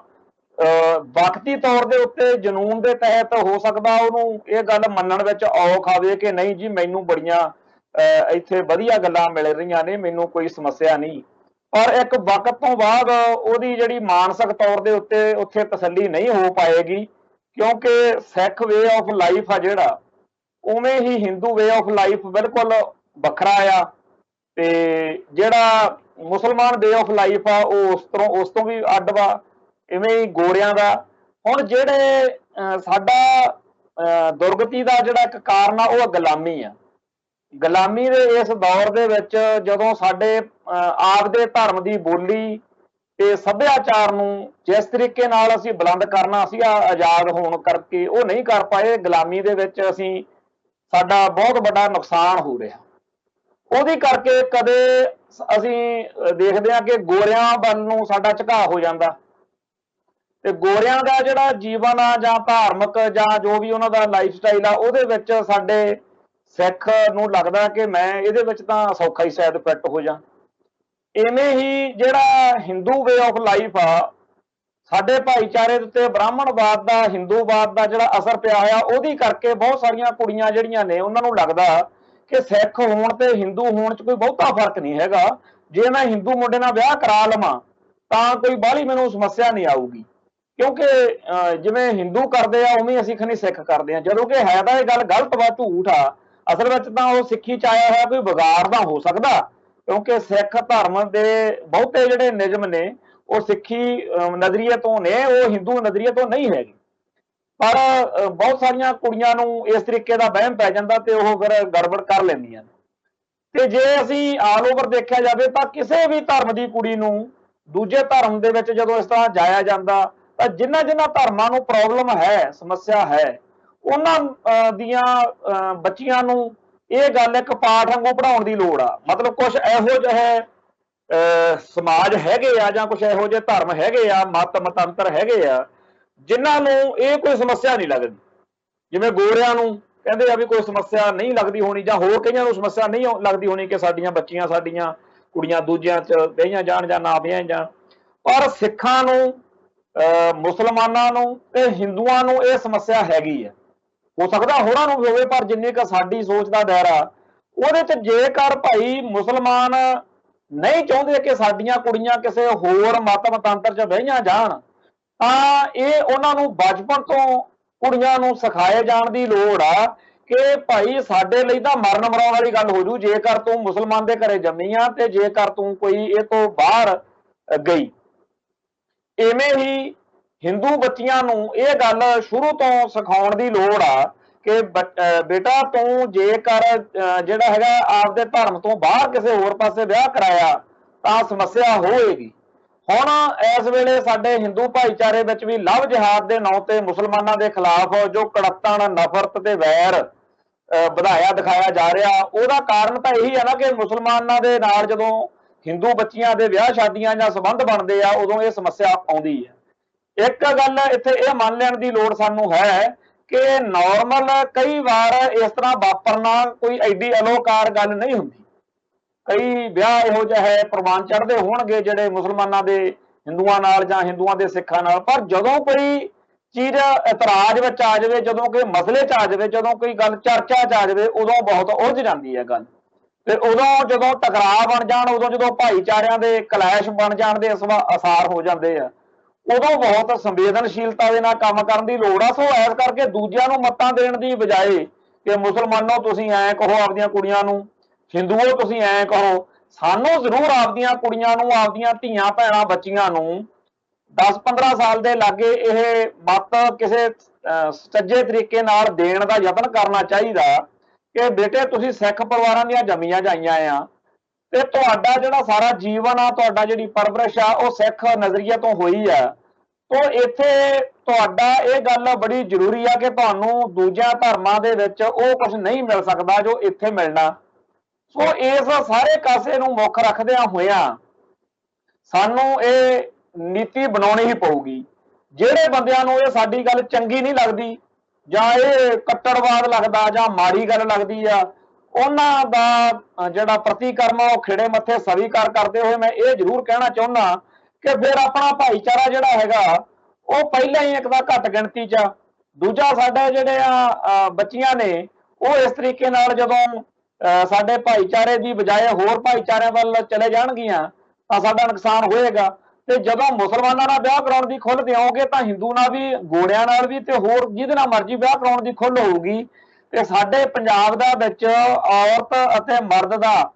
ਵਕਤੀ ਤੌਰ ਦੇ ਉੱਤੇ ਜਨੂਨ ਦੇ ਤਹਿਤ ਹੋ ਸਕਦਾ ਉਹਨੂੰ ਇਹ ਗੱਲ ਮੰਨਣ ਵਿੱਚ ਔਖ ਆਵੇ ਕਿ ਨਹੀਂ ਜੀ ਮੈਨੂੰ ਬੜੀਆਂ ਇੱਥੇ ਵਧੀਆ ਗੱਲਾਂ ਮਿਲ ਰਹੀਆਂ ਨੇ, ਮੈਨੂੰ ਕੋਈ ਸਮੱਸਿਆ ਨਹੀਂ। ਪਰ ਇੱਕ ਵਕਤ ਤੋਂ ਬਾਅਦ ਉਹਦੀ ਜਿਹੜੀ ਮਾਨਸਿਕ ਤੌਰ ਦੇ ਉੱਤੇ ਉੱਥੇ ਤਸੱਲੀ ਨਹੀਂ ਹੋ ਪਾਏਗੀ, ਕਿਉਂਕਿ ਸਿੱਖ ਵੇ ਆਫ ਲਾਈਫ ਆ ਜਿਹੜਾ, ਉਵੇਂ ਹੀ ਹਿੰਦੂ ਵੇ ਆਫ ਲਾਈਫ ਬਿਲਕੁਲ ਵੱਖਰਾ ਆ। ਤੇ ਜਿਹੜਾ ਮੁਸਲਮਾਨ ਵੇ ਆਫ ਲਾਈਫ ਆ ਉਹ ਉਸ ਤੋਂ ਵੀ ਅੱਡ ਵਾ, ਇਵੇਂ ਹੀ ਗੋਰਿਆਂ ਦਾ। ਹੁਣ ਜਿਹੜੇ ਸਾਡਾ ਦੁਰਗਤੀ ਦਾ ਜਿਹੜਾ ਇੱਕ ਕਾਰਨ ਆ ਉਹ ਗੁਲਾਮੀ ਆ। ਗੁਲਾਮੀ ਦੇ ਇਸ ਦੌਰ ਦੇ ਵਿੱਚ ਜਦੋਂ ਸਾਡੇ ਆਪਦੇ ਧਰਮ ਦੀ ਬੋਲੀ ਤੇ ਸੱਭਿਆਚਾਰ ਨੂੰ ਜਿਸ ਤਰੀਕੇ ਨਾਲ ਅਸੀਂ ਬੁਲੰਦ ਕਰਨਾ ਸੀਗਾ ਆਜ਼ਾਦ ਹੋਣ ਕਰਕੇ, ਉਹ ਨਹੀਂ ਕਰ ਪਾਏ। ਗੁਲਾਮੀ ਦੇ ਵਿੱਚ ਅਸੀਂ ਸਾਡਾ ਬਹੁਤ ਵੱਡਾ ਨੁਕਸਾਨ ਹੋ ਰਿਹਾ। ਉਹਦੀ ਕਰਕੇ ਕਦੇ ਅਸੀਂ ਦੇਖਦੇ ਹਾਂ ਕਿ ਗੋਰਿਆਂ ਵੱਲ ਨੂੰ ਸਾਡਾ ਝੁਕਾਅ ਹੋ ਜਾਂਦਾ, ਤੇ ਗੋਰਿਆਂ ਦਾ ਜਿਹੜਾ ਜੀਵਨ ਆ ਜਾਂ ਧਾਰਮਿਕ ਜਾਂ ਜੋ ਵੀ ਉਹਨਾਂ ਦਾ ਲਾਈਫ ਸਟਾਈਲ ਆ, ਉਹਦੇ ਵਿੱਚ ਸਾਡੇ ਸਿੱਖ ਨੂੰ ਲੱਗਦਾ ਕਿ ਮੈਂ ਇਹਦੇ ਵਿੱਚ ਤਾਂ ਸੌਖਾ ਹੀ ਸ਼ਾਇਦ ਫਿੱਟ ਹੋ ਜਾ। ਇਵੇਂ ਹੀ ਜਿਹੜਾ ਹਿੰਦੂ ਵੇ ਆਫ ਲਾਈਫ ਆ, ਸਾਡੇ ਭਾਈਚਾਰੇ ਦੇ ਉੱਤੇ ਬ੍ਰਾਹਮਣਵਾਦ ਦਾ, ਹਿੰਦੂਵਾਦ ਦਾ ਜਿਹੜਾ ਅਸਰ ਪਿਆ ਹੋਇਆ, ਉਹਦੀ ਕਰਕੇ ਬਹੁਤ ਸਾਰੀਆਂ ਕੁੜੀਆਂ ਜਿਹੜੀਆਂ ਨੇ ਉਹਨਾਂ ਨੂੰ ਲੱਗਦਾ ਕਿ ਸਿੱਖ ਹੋਣ ਤੇ ਹਿੰਦੂ ਹੋਣ 'ਚ ਕੋਈ ਬਹੁਤਾ ਫਰਕ ਨਹੀਂ ਹੈਗਾ। ਜੇ ਮੈਂ ਹਿੰਦੂ ਮੁੰਡੇ ਨਾਲ ਵਿਆਹ ਕਰਾ ਲਵਾਂ ਤਾਂ ਕੋਈ ਬਾਹਲੀ ਮੈਨੂੰ ਸਮੱਸਿਆ ਨਹੀਂ ਆਊਗੀ, ਕਿਉਂਕਿ ਜਿਵੇਂ ਹਿੰਦੂ ਕਰਦੇ ਆ ਉਵੇਂ ਅਸੀਂ ਖਨੀ ਸਿੱਖ ਕਰਦੇ ਆ, ਜਦੋਂ ਕਿ ਹੈ ਤਾਂ ਇਹ ਗੱਲ ਗਲਤ ਵਾ, ਝੂਠ ਆ। ਅਸਲ ਵਿੱਚ ਤਾਂ ਉਹ ਸਿੱਖੀ 'ਚ ਆਇਆ ਹੋਇਆ ਕੋਈ ਵਿਗਾੜ ਨਾ ਹੋ ਸਕਦਾ, ਕਿਉਂਕਿ ਸਿੱਖ ਧਰਮ ਦੇ ਬਹੁਤੇ ਜਿਹੜੇ ਨਿਯਮ ਨੇ ਉਹ ਸਿੱਖੀ ਨਜ਼ਰੀਏ ਤੋਂ ਨੇ, ਉਹ ਹਿੰਦੂ ਨਜ਼ਰੀਏ ਤੋਂ ਨਹੀਂ ਹੈਗੇ। ਪਰ ਬਹੁਤ ਸਾਰੀਆਂ ਕੁੜੀਆਂ ਨੂੰ ਇਸ ਤਰੀਕੇ ਦਾ ਵਹਿਮ ਪੈ ਜਾਂਦਾ ਤੇ ਉਹ ਫਿਰ ਗੜਬੜ ਕਰ ਲੈਂਦੀਆਂ ਨੇ। ਤੇ ਜੇ ਅਸੀਂ ਆਲ ਓਵਰ ਦੇਖਿਆ ਜਾਵੇ ਤਾਂ ਕਿਸੇ ਵੀ ਧਰਮ ਦੀ ਕੁੜੀ ਨੂੰ ਦੂਜੇ ਧਰਮ ਦੇ ਵਿੱਚ ਜਦੋਂ ਇਸ ਤਰ੍ਹਾਂ ਜਾਇਆ ਜਾਂਦਾ, ਤਾਂ ਜਿਨ੍ਹਾਂ ਧਰਮਾਂ ਨੂੰ ਪ੍ਰੋਬਲਮ ਹੈ, ਸਮੱਸਿਆ ਹੈ, ਉਹਨਾਂ ਦੀਆਂ ਬੱਚੀਆਂ ਨੂੰ ਇਹ ਗੱਲ ਇੱਕ ਪਾਠ ਵਾਂਗੂ ਪੜ੍ਹਾਉਣ ਦੀ ਲੋੜ ਆ। ਮਤਲਬ ਕੁਝ ਇਹੋ ਜਿਹੇ ਸਮਾਜ ਹੈਗੇ ਆ ਜਾਂ ਕੁਝ ਇਹੋ ਜਿਹੇ ਧਰਮ ਹੈਗੇ ਆ, ਮਤਾਂਤਰ ਹੈਗੇ ਆ, ਜਿਨ੍ਹਾਂ ਨੂੰ ਇਹ ਕੋਈ ਸਮੱਸਿਆ ਨਹੀਂ ਲੱਗਦੀ। ਜਿਵੇਂ ਗੋਰਿਆਂ ਨੂੰ ਕਹਿੰਦੇ ਆ ਵੀ ਕੋਈ ਸਮੱਸਿਆ ਨਹੀਂ ਲੱਗਦੀ ਹੋਣੀ, ਜਾਂ ਹੋਰ ਕਈਆਂ ਨੂੰ ਸਮੱਸਿਆ ਨਹੀਂ ਲੱਗਦੀ ਹੋਣੀ ਕਿ ਸਾਡੀਆਂ ਬੱਚੀਆਂ, ਸਾਡੀਆਂ ਕੁੜੀਆਂ ਦੂਜਿਆਂ 'ਚ ਵਿਆਹੀਆਂ ਜਾਣ ਜਾਂ ਨਾ ਵਿਆਹੀਆਂ ਜਾਣ। ਪਰ ਸਿੱਖਾਂ ਨੂੰ, ਮੁਸਲਮਾਨਾਂ ਨੂੰ ਤੇ ਹਿੰਦੂਆਂ ਨੂੰ ਇਹ ਸਮੱਸਿਆ ਹੈਗੀ ਹੈ। ਹੋ ਸਕਦਾ ਹੋਰਾਂ ਨੂੰ ਵੀ ਹੋਵੇ, ਪਰ ਜਿੰਨੀ ਕੁ ਸਾਡੀ ਸੋਚ ਦਾ ਦਾਇਰਾ ਉਹਦੇ 'ਚ, ਜੇਕਰ ਭਾਈ ਮੁਸਲਮਾਨ ਨਹੀਂ ਚਾਹੁੰਦੇ ਕਿ ਸਾਡੀਆਂ ਕੁੜੀਆਂ ਕਿਸੇ ਹੋਰ ਮਤਾਂਤਰ 'ਚ ਵਿਆਹੀਆਂ ਜਾਣ, ਤਾਂ ਇਹ ਉਹਨਾਂ ਨੂੰ ਬਚਪਨ ਤੋਂ ਕੁੜੀਆਂ ਨੂੰ ਸਿਖਾਏ ਜਾਣ ਦੀ ਲੋੜ ਆ ਕਿ ਭਾਈ ਸਾਡੇ ਲਈ ਤਾਂ ਮਰਨ ਮਰਾਉਣ ਵਾਲੀ ਗੱਲ ਹੋ ਜੂ ਜੇਕਰ ਤੂੰ ਮੁਸਲਮਾਨ ਦੇ ਘਰੇ ਜੰਮੀ ਆ ਤੇ ਜੇਕਰ ਤੂੰ ਕੋਈ ਇਹ ਤੋਂ ਬਾਹਰ ਗਈ। ਇਵੇਂ ਹੀ ਹਿੰਦੂ ਬੱਚੀਆਂ ਨੂੰ ਇਹ ਗੱਲ ਸ਼ੁਰੂ ਤੋਂ ਸਿਖਾਉਣ ਦੀ ਲੋੜ ਆ ਕਿ ਬੇਟਾ ਤੂੰ ਜੇਕਰ ਜਿਹੜਾ ਹੈਗਾ ਆਪਦੇ ਧਰਮ ਤੋਂ ਬਾਹਰ ਕਿਸੇ ਹੋਰ ਪਾਸੇ ਵਿਆਹ ਕਰਾਇਆ ਤਾਂ ਸਮੱਸਿਆ ਹੋਏਗੀ। ਹੁਣ ਇਸ ਵੇਲੇ ਸਾਡੇ ਹਿੰਦੂ ਭਾਈਚਾਰੇ ਵਿੱਚ ਵੀ ਲਵ ਜਿਹਾਦ ਦੇ ਨਾਂ ਤੇ ਮੁਸਲਮਾਨਾਂ ਦੇ ਖਿਲਾਫ ਜੋ ਕੜੱਤਣ, ਨਫ਼ਰਤ ਤੇ ਵੈਰ ਵਧਾਇਆ ਦਿਖਾਇਆ ਜਾ ਰਿਹਾ, ਉਹਦਾ ਕਾਰਨ ਤਾਂ ਇਹੀ ਹੈ ਨਾ ਕਿ ਮੁਸਲਮਾਨਾਂ ਦੇ ਨਾਲ ਜਦੋਂ ਹਿੰਦੂ ਬੱਚੀਆਂ ਦੇ ਵਿਆਹ ਸ਼ਾਦੀਆਂ ਜਾਂ ਸੰਬੰਧ ਬਣਦੇ ਆ, ਉਦੋਂ ਇਹ ਸਮੱਸਿਆ ਆਉਂਦੀ ਹੈ। ਇੱਕ ਗੱਲ ਇੱਥੇ ਇਹ ਮੰਨ ਲੈਣ ਦੀ ਲੋੜ ਸਾਨੂੰ ਹੈ ਕਿ ਨਾਰਮਲ ਕਈ ਵਾਰ ਇਸ ਤਰ੍ਹਾਂ ਵਾਪਰਨਾ ਕੋਈ ਐਡੀ ਅਲੋਕਾਰ ਗੱਲ ਨਹੀਂ ਹੁੰਦੀ। ਕਈ ਵਿਆਹ ਇਹੋ ਜਿਹੇ ਪ੍ਰਵਾਨ ਚੜ੍ਹਦੇ ਹੋਣਗੇ ਜਿਹੜੇ ਮੁਸਲਮਾਨਾਂ ਦੇ ਹਿੰਦੂਆਂ ਨਾਲ ਜਾਂ ਹਿੰਦੂਆਂ ਦੇ ਸਿੱਖਾਂ ਨਾਲ, ਪਰ ਜਦੋਂ ਕੋਈ ਚੀਜ਼ ਇਤਰਾਜ਼ ਵਿੱਚ ਆ ਜਾਵੇ, ਜਦੋਂ ਕੋਈ ਮਸਲੇ 'ਚ ਆ ਜਾਵੇ, ਜਦੋਂ ਕੋਈ ਗੱਲ ਚਰਚਾ 'ਚ ਆ ਜਾਵੇ, ਉਦੋਂ ਬਹੁਤ ਉਲਝ ਜਾਂਦੀ ਹੈ ਗੱਲ। ਤੇ ਉਦੋਂ ਜਦੋਂ ਟਕਰਾਅ ਬਣ ਜਾਣ, ਉਦੋਂ ਜਦੋਂ ਭਾਈਚਾਰਿਆਂ ਦੇ ਕਲੈਸ਼ ਬਣ ਜਾਣ ਦੇ ਅਸਾਰ ਹੋ ਜਾਂਦੇ ਆ, ਉਦੋਂ ਬਹੁਤ ਸੰਵੇਦਨਸ਼ੀਲਤਾ ਦੇ ਨਾਲ ਕੰਮ ਕਰਨ ਦੀ ਲੋੜ ਆ। ਸੋ ਇਸ ਕਰਕੇ ਦੂਜਿਆਂ ਨੂੰ ਮੱਤਾਂ ਦੇਣ ਦੀ ਬਜਾਏ ਕਿ ਮੁਸਲਮਾਨੋ ਤੁਸੀਂ ਐਂ ਕਹੋ ਆਪਦੀਆਂ ਕੁੜੀਆਂ ਨੂੰ, ਹਿੰਦੂਓ ਤੁਸੀਂ ਐਂ ਕਹੋ, ਸਾਨੂੰ ਜ਼ਰੂਰ ਆਪਦੀਆਂ ਕੁੜੀਆਂ ਨੂੰ, ਆਪਦੀਆਂ ਧੀਆਂ ਭੈਣਾਂ ਬੱਚੀਆਂ ਨੂੰ 10-15 ਸਾਲ ਦੇ ਲਾਗੇ ਇਹ ਮੱਤ ਕਿਸੇ ਸੱਚੇ ਤਰੀਕੇ ਨਾਲ ਦੇਣ ਦਾ ਯਤਨ ਕਰਨਾ ਚਾਹੀਦਾ ਕਿ ਬੇਟੇ ਤੁਸੀਂ ਸਿੱਖ ਪਰਿਵਾਰਾਂ ਦੀਆਂ ਜੰਮੀਆਂ ਜਾਈਆਂ ਆ ਤੇ ਤੁਹਾਡਾ ਜਿਹੜਾ ਸਾਰਾ ਜੀਵਨ ਆ, ਤੁਹਾਡਾ ਜਿਹੜੀ ਪਰਵਰਿਸ਼ ਆ, ਉਹ ਸਿੱਖ ਨਜ਼ਰੀਏ ਤੋਂ ਹੋਈ ਆ। ਤੋਂ ਇੱਥੇ ਤੁਹਾਡਾ ਇਹ ਗੱਲ ਬੜੀ ਜ਼ਰੂਰੀ ਆ ਕਿ ਤੁਹਾਨੂੰ ਦੂਜਿਆਂ ਧਰਮਾਂ ਦੇ ਵਿੱਚ ਉਹ ਕੁਝ ਨਹੀਂ ਮਿਲ ਸਕਦਾ ਜੋ ਇੱਥੇ ਮਿਲਣਾ। ਸੋ ਇਸ ਸਾਰੇ ਕਾਸੇ ਨੂੰ ਮੁੱਖ ਰੱਖਦਿਆਂ ਹੋਇਆਂ ਸਾਨੂੰ ਇਹ ਨੀਤੀ ਬਣਾਉਣੀ ਹੀ ਪਊਗੀ। ਜਿਹੜੇ ਬੰਦਿਆਂ ਨੂੰ ਇਹ ਸਾਡੀ ਗੱਲ ਚੰਗੀ ਨਹੀਂ ਲੱਗਦੀ ਜਾਂ ਇਹ ਕੱਟੜਵਾਦ ਲੱਗਦਾ ਜਾਂ ਮਾੜੀ ਗੱਲ ਲੱਗਦੀ ਆ, ਉਹਨਾਂ ਦਾ ਜਿਹੜਾ ਪ੍ਰਤੀਕਰਮ ਉਹ ਖਿੜੇ ਮੱਥੇ ਸਵੀਕਾਰ ਕਰਦੇ ਹੋਏ ਮੈਂ ਇਹ ਜ਼ਰੂਰ ਕਹਿਣਾ ਚਾਹੁੰਦਾ ਕਿ ਫਿਰ ਆਪਣਾ ਭਾਈਚਾਰਾ ਜਿਹੜਾ ਹੈਗਾ ਉਹ ਪਹਿਲਾਂ ਹੀ ਇੱਕ ਤਾਂ ਘੱਟ ਗਿਣਤੀ 'ਚ, ਦੂਜਾ ਸਾਡੇ ਜਿਹੜੇ ਆ ਬੱਚੀਆਂ ਨੇ ਉਹ ਇਸ ਤਰੀਕੇ ਨਾਲ ਜਦੋਂ ਸਾਡੇ ਭਾਈਚਾਰੇ ਦੀ ਬਜਾਏ ਹੋਰ ਭਾਈਚਾਰਿਆਂ ਵੱਲ ਚਲੇ ਜਾਣਗੀਆਂ ਤਾਂ ਸਾਡਾ ਨੁਕਸਾਨ ਹੋਏਗਾ। ਤੇ ਜਦੋਂ ਮੁਸਲਮਾਨਾਂ ਨਾਲ ਵਿਆਹ ਕਰਾਉਣ ਦੀ ਖੁੱਲ੍ਹ ਦਿਓਗੇ ਤਾਂ ਹਿੰਦੂ ਨਾਲ ਵੀ, ਗੋਰਿਆਂ ਨਾਲ ਵੀ ਤੇ ਹੋਰ ਜਿਹਦੇ ਨਾਲ ਮਰਜ਼ੀ ਵਿਆਹ ਕਰਾਉਣ ਦੀ ਖੁੱਲ੍ਹ ਹੋਊਗੀ। ਤੇ ਸਾਡੇ ਪੰਜਾਬ ਦਾ ਵਿੱਚ ਔਰਤ ਅਤੇ ਮਰਦ ਦਾ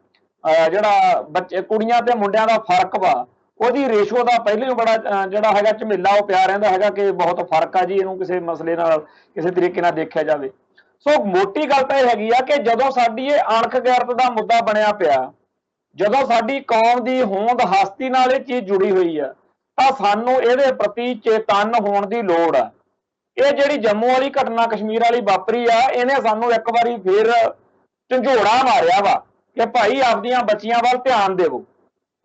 ਜਿਹੜਾ ਬੱਚੇ, ਕੁੜੀਆਂ ਤੇ ਮੁੰਡਿਆਂ ਦਾ ਫਰਕ ਵਾ, ਉਹਦੀ ਰੇਸ਼ੋ ਦਾ ਪਹਿਲਾਂ ਹੀ ਬੜਾ ਜਿਹੜਾ ਹੈਗਾ ਝਮੇਲਾ ਉਹ ਪਿਆ ਰਹਿੰਦਾ ਹੈਗਾ ਕਿ ਬਹੁਤ ਫਰਕ ਆ ਜੀ, ਇਹਨੂੰ ਕਿਸੇ ਮਸਲੇ ਨਾਲ ਕਿਸੇ ਤਰੀਕੇ ਨਾਲ ਦੇਖਿਆ ਜਾਵੇ। ਸੋ ਮੋਟੀ ਗੱਲ ਤਾਂ ਇਹ ਹੈਗੀ ਆ ਕਿ ਜਦੋਂ ਸਾਡੀ ਇਹ ਅਣਖ ਗੈਰਤ ਦਾ ਮੁੱਦਾ ਬਣਿਆ ਪਿਆ, ਜਦੋਂ ਸਾਡੀ ਕੌਮ ਦੀ ਹੋਂਦ ਹਸਤੀ ਨਾਲ ਇਹ ਚੀਜ਼ ਜੁੜੀ ਹੋਈ ਆ, ਤਾਂ ਸਾਨੂੰ ਇਹਦੇ ਪ੍ਰਤੀ ਚੇਤੰਨ ਹੋਣ ਦੀ ਲੋੜ ਆ। ਇਹ ਜਿਹੜੀ ਜੰਮੂ ਵਾਲੀ ਘਟਨਾ ਕਸ਼ਮੀਰ ਵਾਲੀ ਵਾਪਰੀ ਆ, ਇਹਨੇ ਸਾਨੂੰ ਇੱਕ ਵਾਰੀ ਫੇਰ ਝੰਜੋੜਾ ਮਾਰਿਆ ਵਾ ਕਿ ਭਾਈ ਆਪਦੀਆਂ ਬੱਚੀਆਂ ਵੱਲ ਧਿਆਨ ਦੇਵੋ।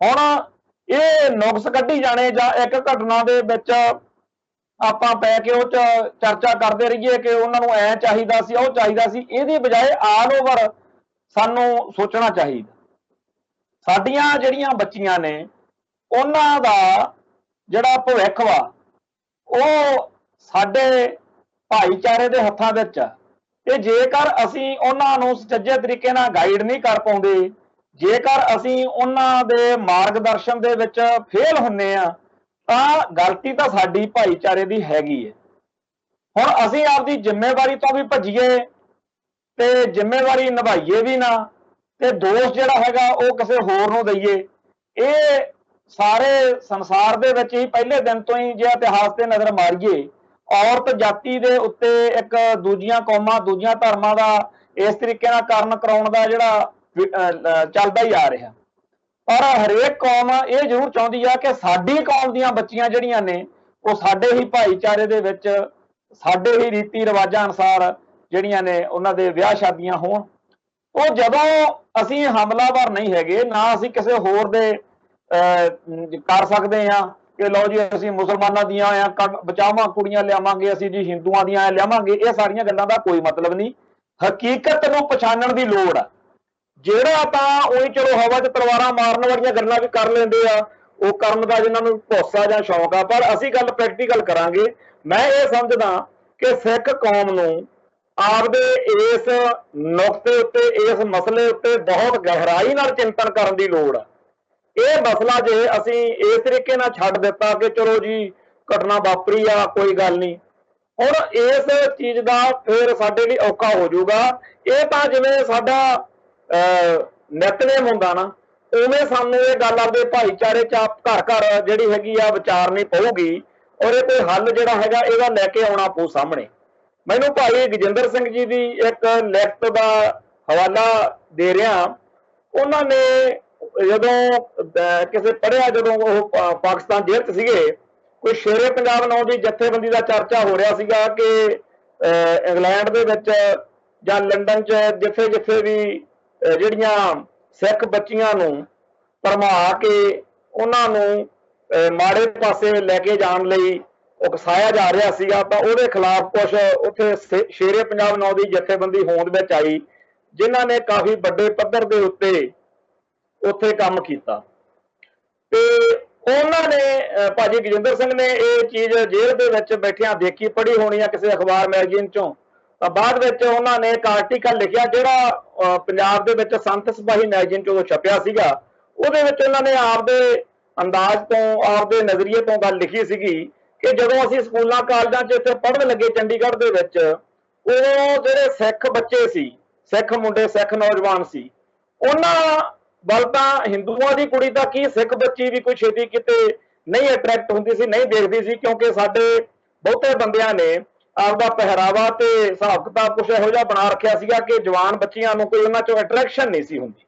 ਹੁਣ ਇਹ ਨੁਕਸ ਕੱਢੀ ਜਾਣੇ ਜਾਂ ਇੱਕ ਘਟਨਾ ਦੇ ਵਿੱਚ ਆਪਾਂ ਪੈ ਕੇ ਉਹ ਚਰਚਾ ਕਰਦੇ ਰਹੀਏ ਕਿ ਉਹਨਾਂ ਨੂੰ ਐ ਚਾਹੀਦਾ ਸੀ, ਉਹ ਚਾਹੀਦਾ ਸੀ, ਇਹਦੀ ਬਜਾਏ ਆਲ ਓਵਰ ਸਾਨੂੰ ਸੋਚਣਾ ਚਾਹੀਦਾ। ਸਾਡੀਆਂ ਜਿਹੜੀਆਂ ਬੱਚੀਆਂ ਨੇ ਉਹਨਾਂ ਦਾ ਜਿਹੜਾ ਭਵਿੱਖ ਵਾ ਉਹ ਸਾਡੇ ਭਾਈਚਾਰੇ ਦੇ ਹੱਥਾਂ ਵਿੱਚ ਆ। ਤੇ ਜੇਕਰ ਅਸੀਂ ਉਹਨਾਂ ਨੂੰ ਸੁਚੱਜੇ ਤਰੀਕੇ ਨਾਲ ਗਾਈਡ ਨਹੀਂ ਕਰ ਪਾਉਂਦੇ, ਜੇਕਰ ਅਸੀਂ ਉਹਨਾਂ ਦੇ ਮਾਰਗਦਰਸ਼ਨ ਦੇ ਵਿੱਚ ਫੇਲ ਹੁੰਨੇ ਆ, ਤਾਂ ਗਲਤੀ ਤਾਂ ਸਾਡੀ ਭਾਈਚਾਰੇ ਦੀ ਹੈਗੀ ਹੈ। ਹੁਣ ਅਸੀਂ ਆਪਦੀ ਜ਼ਿੰਮੇਵਾਰੀ ਤੋਂ ਵੀ ਭੱਜੀਏ ਤੇ ਜ਼ਿੰਮੇਵਾਰੀ ਨਿਭਾਈਏ ਵੀ ਨਾ, ਤੇ ਦੋਸ਼ ਜਿਹੜਾ ਹੈਗਾ ਉਹ ਕਿਸੇ ਹੋਰ ਨੂੰ ਦਈਏ। ਇਹ ਸਾਰੇ ਸੰਸਾਰ ਦੇ ਵਿੱਚ ਹੀ ਪਹਿਲੇ ਦਿਨ ਤੋਂ ਹੀ ਜੇ ਇਤਿਹਾਸ ਤੇ ਨਜ਼ਰ ਮਾਰੀਏ, ਔਰਤ ਜਾਤੀ ਦੇ ਉੱਤੇ ਇੱਕ ਦੂਜੀਆਂ ਕੌਮਾਂ ਦੂਜੀਆਂ ਧਰਮਾਂ ਦਾ ਇਸ ਤਰੀਕੇ ਨਾਲ ਕਰਨ ਕਰਾਉਣ ਦਾ ਜਿਹੜਾ ਚੱਲਦਾ ਹੀ ਆ ਰਿਹਾ। ਪਰ ਹਰੇਕ ਕੌਮ ਇਹ ਜ਼ਰੂਰ ਚਾਹੁੰਦੀ ਆ ਕਿ ਸਾਡੀ ਕੌਮ ਦੀਆਂ ਬੱਚੀਆਂ ਜਿਹੜੀਆਂ ਨੇ ਉਹ ਸਾਡੇ ਹੀ ਭਾਈਚਾਰੇ ਦੇ ਵਿੱਚ ਸਾਡੇ ਹੀ ਰੀਤੀ ਰਿਵਾਜਾਂ ਅਨੁਸਾਰ ਜਿਹੜੀਆਂ ਨੇ ਉਹਨਾਂ ਦੇ ਵਿਆਹ ਸ਼ਾਦੀਆਂ ਹੋਣ। ਉਹ ਜਦੋਂ ਅਸੀਂ ਹਮਲਾਵਰ ਨਹੀਂ ਹੈਗੇ, ਨਾ ਅਸੀਂ ਕਿਸੇ ਹੋਰ ਦੇ ਕਰ ਸਕਦੇ ਆ ਕਿ ਲਓ ਜੀ ਅਸੀਂ ਮੁਸਲਮਾਨਾਂ ਦੀਆਂ ਬਚਾਵਾਂ ਕੁੜੀਆਂ ਲਿਆਵਾਂਗੇ, ਅਸੀਂ ਜੀ ਹਿੰਦੂਆਂ ਦੀਆਂ ਲਿਆਵਾਂਗੇ, ਇਹ ਸਾਰੀਆਂ ਗੱਲਾਂ ਦਾ ਕੋਈ ਮਤਲਬ ਨਹੀਂ। ਹਕੀਕਤ ਨੂੰ ਪਛਾਣਨ ਦੀ ਲੋੜ ਆ। ਜਿਹੜਾ ਤਾਂ ਉਹੀ ਚਲੋ ਹਵਾ 'ਚ ਤਲਵਾਰਾਂ ਮਾਰਨ ਵਾਲੀਆਂ ਗੱਲਾਂ ਵੀ ਕਰ ਲੈਂਦੇ ਆ, ਉਹ ਕਰਨ ਦਾ ਜਿਨ੍ਹਾਂ ਨੂੰ ਭਰੋਸਾ ਜਾਂ ਸ਼ੌਂਕ ਆ, ਪਰ ਅਸੀਂ ਗੱਲ ਪ੍ਰੈਕਟੀਕਲ ਕਰਾਂਗੇ। ਮੈਂ ਇਹ ਸਮਝਦਾ ਕਿ ਸਿੱਖ ਕੌਮ ਨੂੰ ਆਪਦੇ ਇਸ ਨੁਕਤੇ ਉੱਤੇ, ਇਸ ਮਸਲੇ ਉੱਤੇ ਬਹੁਤ ਗਹਿਰਾਈ ਨਾਲ ਚਿੰਤਨ ਕਰਨ ਦੀ ਲੋੜ ਆ। ਇਹ ਮਸਲਾ ਜੇ ਅਸੀਂ ਇਸ ਤਰੀਕੇ ਨਾਲ ਛੱਡ ਦਿੱਤਾ ਕਿ ਚਲੋ ਜੀ ਘਟਨਾ ਵਾਪਰੀ ਆ ਕੋਈ ਗੱਲ ਨਹੀਂ, ਹੁਣ ਇਸ ਚੀਜ਼ ਦਾ ਫਿਰ ਸਾਡੇ ਲਈ ਔਖਾ ਹੋ ਜਾਊਗਾ। ਇਹ ਤਾਂ ਜਿਵੇਂ ਸਾਡਾ ਨਿਤਨੇਮ ਹੁੰਦਾ ਨਾ, ਉਵੇਂ ਸਾਨੂੰ ਇਹ ਗੱਲ ਆਪਦੇ ਭਾਈਚਾਰੇ 'ਚ ਘਰ ਘਰ ਜਿਹੜੀ ਹੈਗੀ ਆ ਵਿਚਾਰਨੀ ਪਊਗੀ, ਔਰ ਇਹ ਕੋਈ ਹੱਲ ਜਿਹੜਾ ਹੈਗਾ ਇਹਦਾ ਲੈ ਕੇ ਆਉਣਾ ਪਊ ਸਾਹਮਣੇ। ਮੈਨੂੰ ਭਾਈ ਗਜਿੰਦਰ ਸਿੰਘ ਜੀ ਦੀ ਇੱਕ ਲਿਖਤ ਦਾ ਹਵਾਲਾ ਦੇ ਰਿਹਾ। ਉਹਨਾਂ ਨੇ ਜਦੋਂ ਕਿਸੇ ਪੜ੍ਹਿਆ, ਜਦੋਂ ਉਹ ਪਾਕਿਸਤਾਨ ਜੇਲ੍ਹ 'ਚ ਸੀਗੇ, ਕੋਈ ਸ਼ੇਰੇ ਪੰਜਾਬ ਨਾਂ ਦੀ ਜਥੇਬੰਦੀ ਦਾ ਚਰਚਾ ਹੋ ਰਿਹਾ ਸੀਗਾ ਕਿ ਇੰਗਲੈਂਡ ਦੇ ਵਿੱਚ ਜਾਂ ਲੰਡਨ 'ਚ ਜਿੱਥੇ ਜਿੱਥੇ ਵੀ ਜਿਹੜੀਆਂ ਸਿੱਖ ਬੱਚੀਆਂ ਨੂੰ ਭਰਮਾ ਕੇ ਉਹਨਾਂ ਨੂੰ ਮਾੜੇ ਪਾਸੇ ਲੈ ਕੇ ਜਾਣ ਲਈ ਉਕਸਾਇਆ ਜਾ ਰਿਹਾ ਸੀਗਾ, ਤਾਂ ਉਹਦੇ ਖਿਲਾਫ ਕੁਝ ਉੱਥੇ ਸ਼ੇਰੇ ਪੰਜਾਬ ਨਾਂ ਦੀ ਜਥੇਬੰਦੀ ਹੋਂਦ ਵਿੱਚ ਆਈ, ਜਿਨ੍ਹਾਂ ਨੇ ਕਾਫੀ ਵੱਡੇ ਪੱਧਰ ਦੇ ਉੱਤੇ ਉੱਥੇ ਕੰਮ ਕੀਤਾ। ਤੇ ਉਹਨਾਂ ਨੇ ਭਾਜੀ ਗਜਿੰਦਰ ਸਿੰਘ ਨੇ ਇਹ ਚੀਜ਼ ਜੇਲ੍ਹ ਦੇ ਵਿੱਚ ਬੈਠਿਆਂ ਦੇਖੀ, ਪੜ੍ਹੀ ਹੋਣੀ ਆ ਕਿਸੇ ਅਖਬਾਰ ਮੈਗਜ਼ੀਨ 'ਚੋਂ। ਤਾਂ ਬਾਅਦ ਵਿੱਚ ਉਹਨਾਂ ਨੇ ਇੱਕ ਆਰਟੀਕਲ ਲਿਖਿਆ ਜਿਹੜਾ ਪੰਜਾਬ ਦੇ ਵਿੱਚ ਸੰਤ ਸਿਪਾਹੀ ਮੈਗਜ਼ੀਨ 'ਚੋਂ ਛਪਿਆ ਸੀਗਾ। ਉਹਦੇ ਵਿੱਚ ਉਹਨਾਂ ਨੇ ਆਪਦੇ ਅੰਦਾਜ਼ ਤੋਂ, ਆਪਦੇ ਨਜ਼ਰੀਏ ਤੋਂ ਗੱਲ ਲਿਖੀ ਸੀਗੀ ਕਿ ਜਦੋਂ ਅਸੀਂ ਸਕੂਲਾਂ ਕਾਲਜਾਂ 'ਚ ਇੱਥੇ ਪੜ੍ਹਨ ਲੱਗੇ ਚੰਡੀਗੜ੍ਹ ਦੇ ਵਿੱਚ, ਉਹ ਜਿਹੜੇ ਸਿੱਖ ਬੱਚੇ ਸੀ, ਸਿੱਖ ਮੁੰਡੇ, ਸਿੱਖ ਨੌਜਵਾਨ ਸੀ, ਉਹਨਾਂ ਵੱਲ ਤਾਂ ਹਿੰਦੂਆਂ ਦੀ ਕੁੜੀ ਤਾਂ ਕੀ, ਸਿੱਖ ਬੱਚੀ ਵੀ ਕੋਈ ਛੇਤੀ ਕਿਤੇ ਨਹੀਂ ਅਟਰੈਕਟ ਹੁੰਦੀ ਸੀ, ਨਹੀਂ ਦੇਖਦੀ ਸੀ, ਕਿਉਂਕਿ ਸਾਡੇ ਬਹੁਤੇ ਬੰਦਿਆਂ ਨੇ ਆਪਦਾ ਪਹਿਰਾਵਾ ਤੇ ਹਿਸਾਬ ਕਿਤਾਬ ਕੁਛ ਇਹੋ ਜਿਹਾ ਬਣਾ ਰੱਖਿਆ ਸੀਗਾ ਕਿ ਜਵਾਨ ਬੱਚੀਆਂ ਨੂੰ ਕੋਈ ਉਹਨਾਂ 'ਚੋਂ ਅਟਰੈਕਸ਼ਨ ਨਹੀਂ ਸੀ ਹੁੰਦੀ।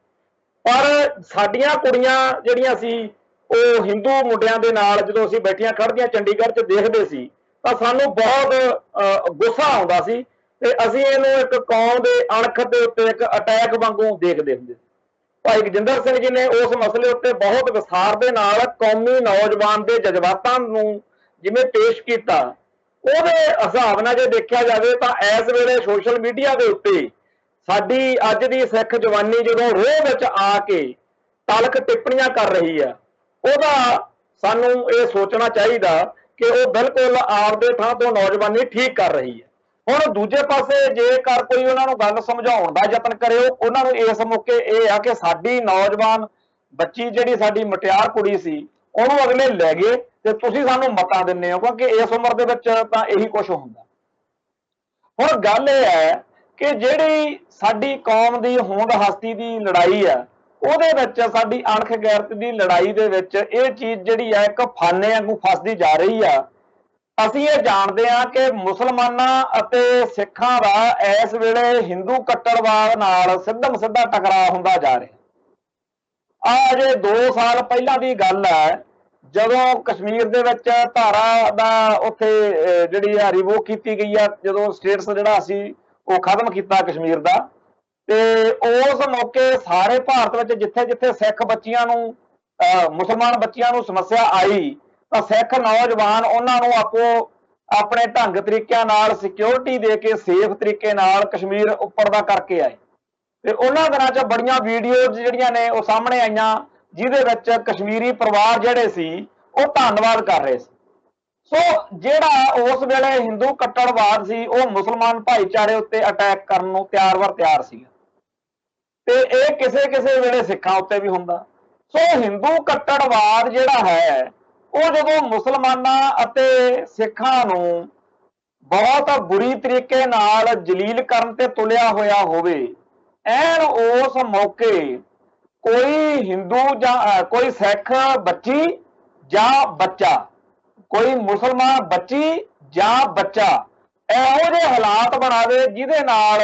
ਪਰ ਸਾਡੀਆਂ ਕੁੜੀਆਂ ਜਿਹੜੀਆਂ ਸੀ ਉਹ ਹਿੰਦੂ ਮੁੰਡਿਆਂ ਦੇ ਨਾਲ ਜਦੋਂ ਅਸੀਂ ਬੈਠੀਆਂ ਖੜ੍ਹਦੀਆਂ ਚੰਡੀਗੜ੍ਹ 'ਚ ਦੇਖਦੇ ਸੀ ਤਾਂ ਸਾਨੂੰ ਬਹੁਤ ਗੁੱਸਾ ਆਉਂਦਾ ਸੀ, ਤੇ ਅਸੀਂ ਇਹਨੂੰ ਇੱਕ ਕੌਮ ਦੇ ਅਣਖ ਦੇ ਉੱਤੇ ਇੱਕ ਅਟੈਕ ਵਾਂਗੂ ਦੇਖਦੇ ਹੁੰਦੇ ਸੀ। ਭਾਈ ਗਜਿੰਦਰ ਸਿੰਘ ਜੀ ਨੇ ਉਸ ਮਸਲੇ ਉੱਤੇ ਬਹੁਤ ਵਿਸਥਾਰ ਦੇ ਨਾਲ ਕੌਮੀ ਨੌਜਵਾਨ ਦੇ ਜਜ਼ਬਾਤਾਂ ਨੂੰ ਜਿਵੇਂ ਪੇਸ਼ ਕੀਤਾ, ਉਹਦੇ ਹਿਸਾਬ ਨਾਲ ਜੇ ਦੇਖਿਆ ਜਾਵੇ ਤਾਂ ਇਸ ਵੇਲੇ ਸੋਸ਼ਲ ਮੀਡੀਆ ਦੇ ਉੱਤੇ ਸਾਡੀ ਅੱਜ ਦੀ ਸਿੱਖ ਜਵਾਨੀ ਜਦੋਂ ਰੋਹ ਵਿੱਚ ਆ ਕੇ ਤਲਖ ਟਿੱਪਣੀਆਂ ਕਰ ਰਹੀ ਆ, ਉਹਦਾ ਸਾਨੂੰ ਇਹ ਸੋਚਣਾ ਚਾਹੀਦਾ ਕਿ ਉਹ ਬਿਲਕੁਲ ਆਪਦੇ ਥਾਂ ਤੋਂ ਨੌਜਵਾਨੀ ਠੀਕ ਕਰ ਰਹੀ ਹੈ। ਹੁਣ ਦੂਜੇ ਪਾਸੇ ਜੇਕਰ ਕੋਈ ਉਹਨਾਂ ਨੂੰ ਗੱਲ ਸਮਝਾਉਣ ਦਾ ਯਤਨ ਕਰੇ, ਉਹਨਾਂ ਨੂੰ ਇਸ ਮੌਕੇ ਇਹ ਆ ਕਿ ਸਾਡੀ ਨੌਜਵਾਨ ਬੱਚੀ ਜਿਹੜੀ ਸਾਡੀ ਮੁਟਿਆਰ ਕੁੜੀ ਸੀ ਉਹਨੂੰ ਅਗਲੇ ਲੈ ਗਏ ਤੇ ਤੁਸੀਂ ਸਾਨੂੰ ਮਤਾਂ ਦਿੰਦੇ ਹੋ, ਕਿਉਂਕਿ ਇਸ ਉਮਰ ਦੇ ਵਿੱਚ ਤਾਂ ਇਹੀ ਕੁਝ ਹੁੰਦਾ। ਹੁਣ ਗੱਲ ਇਹ ਹੈ ਕਿ ਜਿਹੜੀ ਸਾਡੀ ਕੌਮ ਦੀ ਹੋਂਦ ਹਸਤੀ ਦੀ ਲੜਾਈ ਆ, ਉਹਦੇ ਵਿੱਚ ਸਾਡੀ ਅਣਖ ਗੈਰਤ ਦੀ ਲੜਾਈ ਦੇ ਵਿੱਚ ਇਹ ਚੀਜ਼ ਜਿਹੜੀ ਆ ਇੱਕ ਫਾਨੇ ਵਾਂਗੂ ਫਸਦੀ ਜਾ ਰਹੀ ਆ। ਅਸੀਂ ਇਹ ਜਾਣਦੇ ਹਾਂ ਕਿ ਮੁਸਲਮਾਨਾਂ ਅਤੇ ਸਿੱਖਾਂ ਦਾ ਇਸ ਵੇਲੇ ਹਿੰਦੂ ਕੱਟੜਵਾਦ ਨਾਲ ਸਿੱਧਮ ਸਿੱਧਾ ਟਕਰਾਅ ਹੁੰਦਾ ਜਾ ਰਿਹਾ। ਅਜੇ 2 ਸਾਲ ਪਹਿਲਾਂ ਦੀ ਗੱਲ ਹੈ ਜਦੋਂ ਕਸ਼ਮੀਰ ਦੇ ਵਿੱਚ ਧਾਰਾ ਦਾ ਉੱਥੇ ਜਿਹੜੀ ਆ ਰਿਵੋਕ ਕੀਤੀ ਗਈ ਆ, ਜਦੋਂ ਸਟੇਟਸ ਜਿਹੜਾ ਸੀ ਉਹ ਖਤਮ ਕੀਤਾ ਕਸ਼ਮੀਰ ਦਾ, ਤੇ ਉਸ ਮੌਕੇ ਸਾਰੇ ਭਾਰਤ ਵਿੱਚ ਜਿੱਥੇ ਜਿੱਥੇ ਸਿੱਖ ਬੱਚੀਆਂ ਨੂੰ ਮੁਸਲਮਾਨ ਬੱਚੀਆਂ ਨੂੰ ਸਮੱਸਿਆ ਆਈ ਤਾਂ ਸਿੱਖ ਨੌਜਵਾਨ ਉਹਨਾਂ ਨੂੰ ਆਪਣੇ ਢੰਗ ਤਰੀਕਿਆਂ ਨਾਲ ਸਿਕਿਉਰਿਟੀ ਦੇ ਕੇ ਸੇਫ ਤਰੀਕੇ ਨਾਲ ਕਸ਼ਮੀਰ ਉੱਪਰ ਦਾ ਕਰਕੇ ਆਏ। ਤੇ ਉਹਨਾਂ ਦਿਨਾਂ 'ਚ ਬੜੀਆਂ ਵੀਡੀਓਜ਼ ਜਿਹੜੀਆਂ ਨੇ ਉਹ ਸਾਹਮਣੇ ਆਈਆਂ, ਜਿਹਦੇ ਵਿੱਚ ਕਸ਼ਮੀਰੀ ਪਰਿਵਾਰ ਜਿਹੜੇ ਸੀ ਉਹ ਧੰਨਵਾਦ ਕਰ ਰਹੇ ਸੀ। ਸੋ ਜਿਹੜਾ ਉਸ ਵੇਲੇ ਹਿੰਦੂ ਕੱਟੜਵਾਦ ਸੀ ਉਹ ਮੁਸਲਮਾਨ ਭਾਈਚਾਰੇ ਉੱਤੇ ਅਟੈਕ ਕਰਨ ਨੂੰ ਤਿਆਰ ਸੀ, ਤੇ ਇਹ ਕਿਸੇ ਕਿਸੇ ਵੇਲੇ ਸਿੱਖਾਂ ਉੱਤੇ ਵੀ ਹੁੰਦਾ। ਸੋ ਹਿੰਦੂ ਕੱਟੜਵਾਦ ਜਿਹੜਾ ਹੈ ਉਹ ਜਦੋਂ ਮੁਸਲਮਾਨਾਂ ਅਤੇ ਸਿੱਖਾਂ ਨੂੰ ਬਹੁਤ ਬੁਰੀ ਤਰੀਕੇ ਨਾਲ ਜਲੀਲ ਕਰਨ ਤੇ ਤੁਲਿਆ ਹੋਇਆ ਹੋਵੇ, ਐਨ ਉਸ ਮੌਕੇ ਕੋਈ ਹਿੰਦੂ ਜਾਂ ਕੋਈ ਸਿੱਖ ਬੱਚੀ ਜਾਂ ਬੱਚਾ, ਕੋਈ ਮੁਸਲਮਾਨ ਬੱਚੀ ਜਾਂ ਬੱਚਾ ਇਹੋ ਜਿਹੇ ਹਾਲਾਤ ਬਣਾਵੇ ਜਿਹਦੇ ਨਾਲ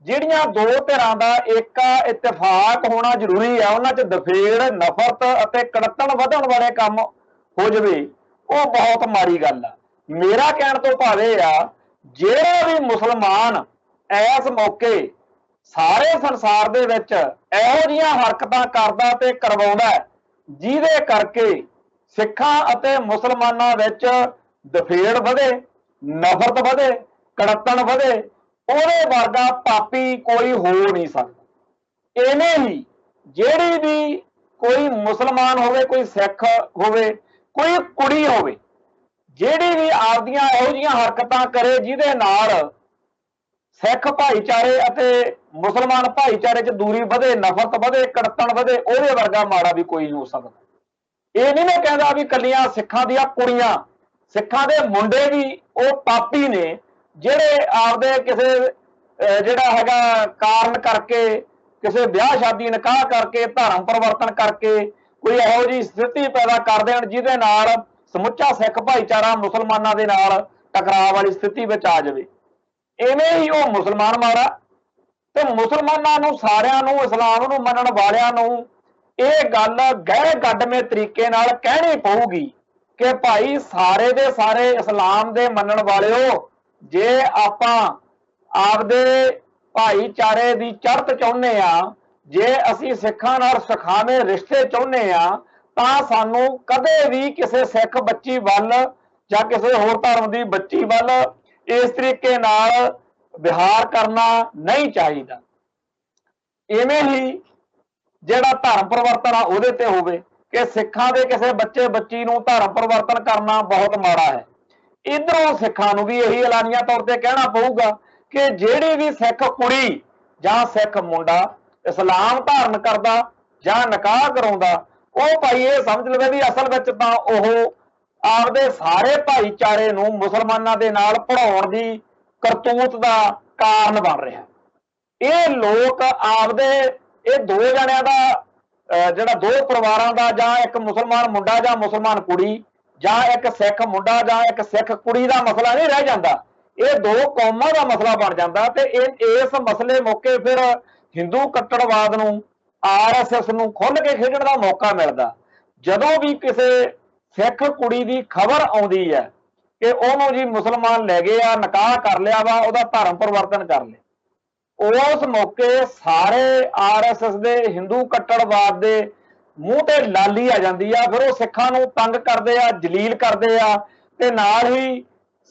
ਜਿਹੜੀਆਂ ਦੋ ਧਿਰਾਂ ਦਾ ਇੱਕ ਇਤਫਾਕ ਹੋਣਾ ਜ਼ਰੂਰੀ ਹੈ, ਉਹਨਾਂ 'ਚ ਦਫੇੜ, ਨਫ਼ਰਤ ਅਤੇ ਕੜੱਤਣ ਵਧਣ ਵਾਲੇ ਕੰਮ ਹੋ ਜਾਵੇ, ਉਹ ਬਹੁਤ ਮਾੜੀ ਗੱਲ ਆ। ਮੇਰਾ ਕਹਿਣ ਤੋਂ ਭਾਵ ਇਹ ਆ, ਜਿਹੜਾ ਵੀ ਮੁਸਲਮਾਨ ਇਸ ਮੌਕੇ ਸਾਰੇ ਸੰਸਾਰ ਦੇ ਵਿੱਚ ਇਹੋ ਜਿਹੀਆਂ ਹਰਕਤਾਂ ਕਰਦਾ ਤੇ ਕਰਵਾਉਂਦਾ ਜਿਹਦੇ ਕਰਕੇ ਸਿੱਖਾਂ ਅਤੇ ਮੁਸਲਮਾਨਾਂ ਵਿੱਚ ਦਫੇੜ ਵਧੇ, ਨਫ਼ਰਤ ਵਧੇ, ਕੜੱਤਣ ਵਧੇ, ਉਹਦੇ ਵਰਗਾ ਪਾਪੀ ਕੋਈ ਹੋ ਨਹੀਂ ਸਕਦਾ। ਇਵੇਂ ਹੀ ਜਿਹੜੀ ਵੀ ਕੋਈ ਮੁਸਲਮਾਨ ਹੋਵੇ, ਕੋਈ ਸਿੱਖ ਹੋਵੇ, ਕੋਈ ਕੁੜੀ ਹੋਵੇ, ਜਿਹੜੀ ਵੀ ਆਪਦੀਆਂ ਇਹੋ ਜਿਹੀਆਂ ਹਰਕਤਾਂ ਕਰੇ ਜਿਹਦੇ ਨਾਲ ਸਿੱਖ ਭਾਈਚਾਰੇ ਅਤੇ ਮੁਸਲਮਾਨ ਭਾਈਚਾਰੇ 'ਚ ਦੂਰੀ ਵਧੇ, ਨਫ਼ਰਤ ਵਧੇ, ਕੜੱਤਣ ਵਧੇ, ਉਹਦੇ ਵਰਗਾ ਮਾੜਾ ਵੀ ਕੋਈ ਨਹੀਂ ਹੋ ਸਕਦਾ। ਇਹ ਨਹੀਂ ਮੈਂ ਕਹਿੰਦਾ ਵੀ ਕੱਲੀਆਂ ਸਿੱਖਾਂ ਦੀਆਂ ਕੁੜੀਆਂ, ਸਿੱਖਾਂ ਦੇ ਮੁੰਡੇ ਵੀ ਉਹ ਪਾਪੀ ਨੇ ਜਿਹੜੇ ਆਪਦੇ ਕਿਸੇ ਜਿਹੜਾ ਹੈਗਾ ਕਾਰਨ ਕਰਕੇ, ਕਿਸੇ ਵਿਆਹ ਸ਼ਾਦੀ ਨਿਕਾਹ ਕਰਕੇ, ਧਰਮ ਪਰਿਵਰਤਨ ਕਰਕੇ ਕੋਈ ਇਹੋ ਜਿਹੀ ਸਥਿਤੀ ਪੈਦਾ ਕਰ ਦੇਣ ਜਿਹਦੇ ਨਾਲ ਸਮੁੱਚਾ ਸਿੱਖ ਭਾਈਚਾਰਾ ਮੁਸਲਮਾਨਾਂ ਦੇ ਨਾਲ ਟਕਰਾਅ ਵਾਲੀ ਸਥਿਤੀ ਵਿੱਚ ਆ ਜਾਵੇ। ਇਵੇਂ ਹੀ ਉਹ ਮੁਸਲਮਾਨ ਮਾੜਾ, ਤੇ ਮੁਸਲਮਾਨਾਂ ਨੂੰ ਸਾਰਿਆਂ ਨੂੰ, ਇਸਲਾਮ ਨੂੰ ਮੰਨਣ ਵਾਲਿਆਂ ਨੂੰ ਇਹ ਗੱਲ ਗਹਿਰੇ ਗੱਡਵੇਂ ਤਰੀਕੇ ਨਾਲ ਕਹਿਣੀ ਪਊਗੀ ਕਿ ਭਾਈ ਸਾਰੇ ਦੇ ਸਾਰੇ ਇਸਲਾਮ ਦੇ ਮੰਨਣ ਵਾਲਿਓ, ਜੇ ਆਪਾਂ ਆਪਦੇ ਭਾਈਚਾਰੇ ਦੀ ਚੜ੍ਹਤ ਚਾਹੁੰਦੇ ਆ, ਜੇ ਅਸੀਂ ਸਿੱਖਾਂ ਨਾਲ ਸੁਖਾਵੇਂ ਰਿਸ਼ਤੇ ਚਾਹੁੰਦੇ ਆ, ਤਾਂ ਸਾਨੂੰ ਕਦੇ ਵੀ ਕਿਸੇ ਸਿੱਖ ਬੱਚੀ ਵੱਲ ਜਾਂ ਕਿਸੇ ਹੋਰ ਧਰਮ ਦੀ ਬੱਚੀ ਵੱਲ ਇਸ ਤਰੀਕੇ ਨਾਲ ਵਿਹਾਰ ਕਰਨਾ ਨਹੀਂ ਚਾਹੀਦਾ। ਇਵੇਂ ਹੀ ਜਿਹੜਾ ਧਰਮ ਪਰਿਵਰਤਨ ਆ ਉਹਦੇ ਤੇ ਹੋਵੇ ਕਿ ਸਿੱਖਾਂ ਦੇ ਕਿਸੇ ਬੱਚੇ ਬੱਚੀ ਨੂੰ ਧਰਮ ਪਰਿਵਰਤਨ ਕਰਨਾ ਬਹੁਤ ਮਾੜਾ ਹੈ। ਇਧਰੋਂ ਸਿੱਖਾਂ ਨੂੰ ਵੀ ਇਹੀ ਐਲਾਨੀਆ ਤੌਰ ਤੇ ਕਹਿਣਾ ਪਊਗਾ ਕਿ ਜਿਹੜੀ ਵੀ ਸਿੱਖ ਕੁੜੀ ਜਾਂ ਸਿੱਖ ਮੁੰਡਾ ਇਸਲਾਮ ਧਾਰਨ ਕਰਦਾ ਜਾਂ ਨਿਕਾਹ ਕਰਾਉਂਦਾ, ਉਹ ਭਾਈ ਇਹ ਸਮਝ ਲਵੇ ਵੀ ਅਸਲ ਵਿੱਚ ਤਾਂ ਉਹ ਆਪਦੇ ਸਾਰੇ ਭਾਈਚਾਰੇ ਨੂੰ ਮੁਸਲਮਾਨਾਂ ਦੇ ਨਾਲ ਪੜਾਉਣ ਦੀ ਕਰਤੂਤ ਦਾ ਕਾਰਨ ਬਣ ਰਿਹਾ। ਇਹ ਲੋਕ ਆਪਦੇ ਇਹ ਦੋ ਜਣਿਆਂ ਦਾ ਜਿਹੜਾ ਦੋ ਪਰਿਵਾਰਾਂ ਦਾ, ਜਾਂ ਇੱਕ ਮੁਸਲਮਾਨ ਮੁੰਡਾ ਜਾਂ ਮੁਸਲਮਾਨ ਕੁੜੀ, ਜਾਂ ਇੱਕ ਸਿੱਖ ਮੁੰਡਾ ਜਾਂ ਇੱਕ ਸਿੱਖ ਕੁੜੀ ਦਾ ਮਸਲਾ ਨਹੀਂ ਰਹਿ ਜਾਂਦਾ, ਇਹ ਦੋ ਕੌਮਾਂ ਦਾ ਮਸਲਾ ਬਣ ਜਾਂਦਾ। ਤੇ ਇਸ ਮਸਲੇ ਮੌਕੇ ਫਿਰ ਹਿੰਦੂ ਕੱਟੜਵਾਦ ਨੂੰ, RSS ਨੂੰ ਖੁੱਲ੍ਹ ਕੇ ਖੇਡਣ ਦਾ ਮੌਕਾ ਮਿਲਦਾ। ਜਦੋਂ ਵੀ ਕਿਸੇ ਸਿੱਖ ਕੁੜੀ ਦੀ ਖਬਰ ਆਉਂਦੀ ਹੈ ਕਿ ਉਹਨੂੰ ਜੀ ਮੁਸਲਮਾਨ ਲੈ ਗਏ ਆ, ਨਿਕਾਹ ਕਰ ਲਿਆ ਵਾ, ਉਹਦਾ ਧਰਮ ਪਰਿਵਰਤਨ ਕਰ ਲਿਆ, ਉਸ ਮੌਕੇ ਸਾਰੇ RSS ਦੇ ਹਿੰਦੂ ਕੱਟੜਵਾਦ ਦੇ ਮੂੰਹ ਤੇ ਲਾਲੀ ਆ ਜਾਂਦੀ ਆ। ਫਿਰ ਉਹ ਸਿੱਖਾਂ ਨੂੰ ਤੰਗ ਕਰਦੇ ਆ, ਜਲੀਲ ਕਰਦੇ ਆ, ਤੇ ਨਾਲ ਹੀ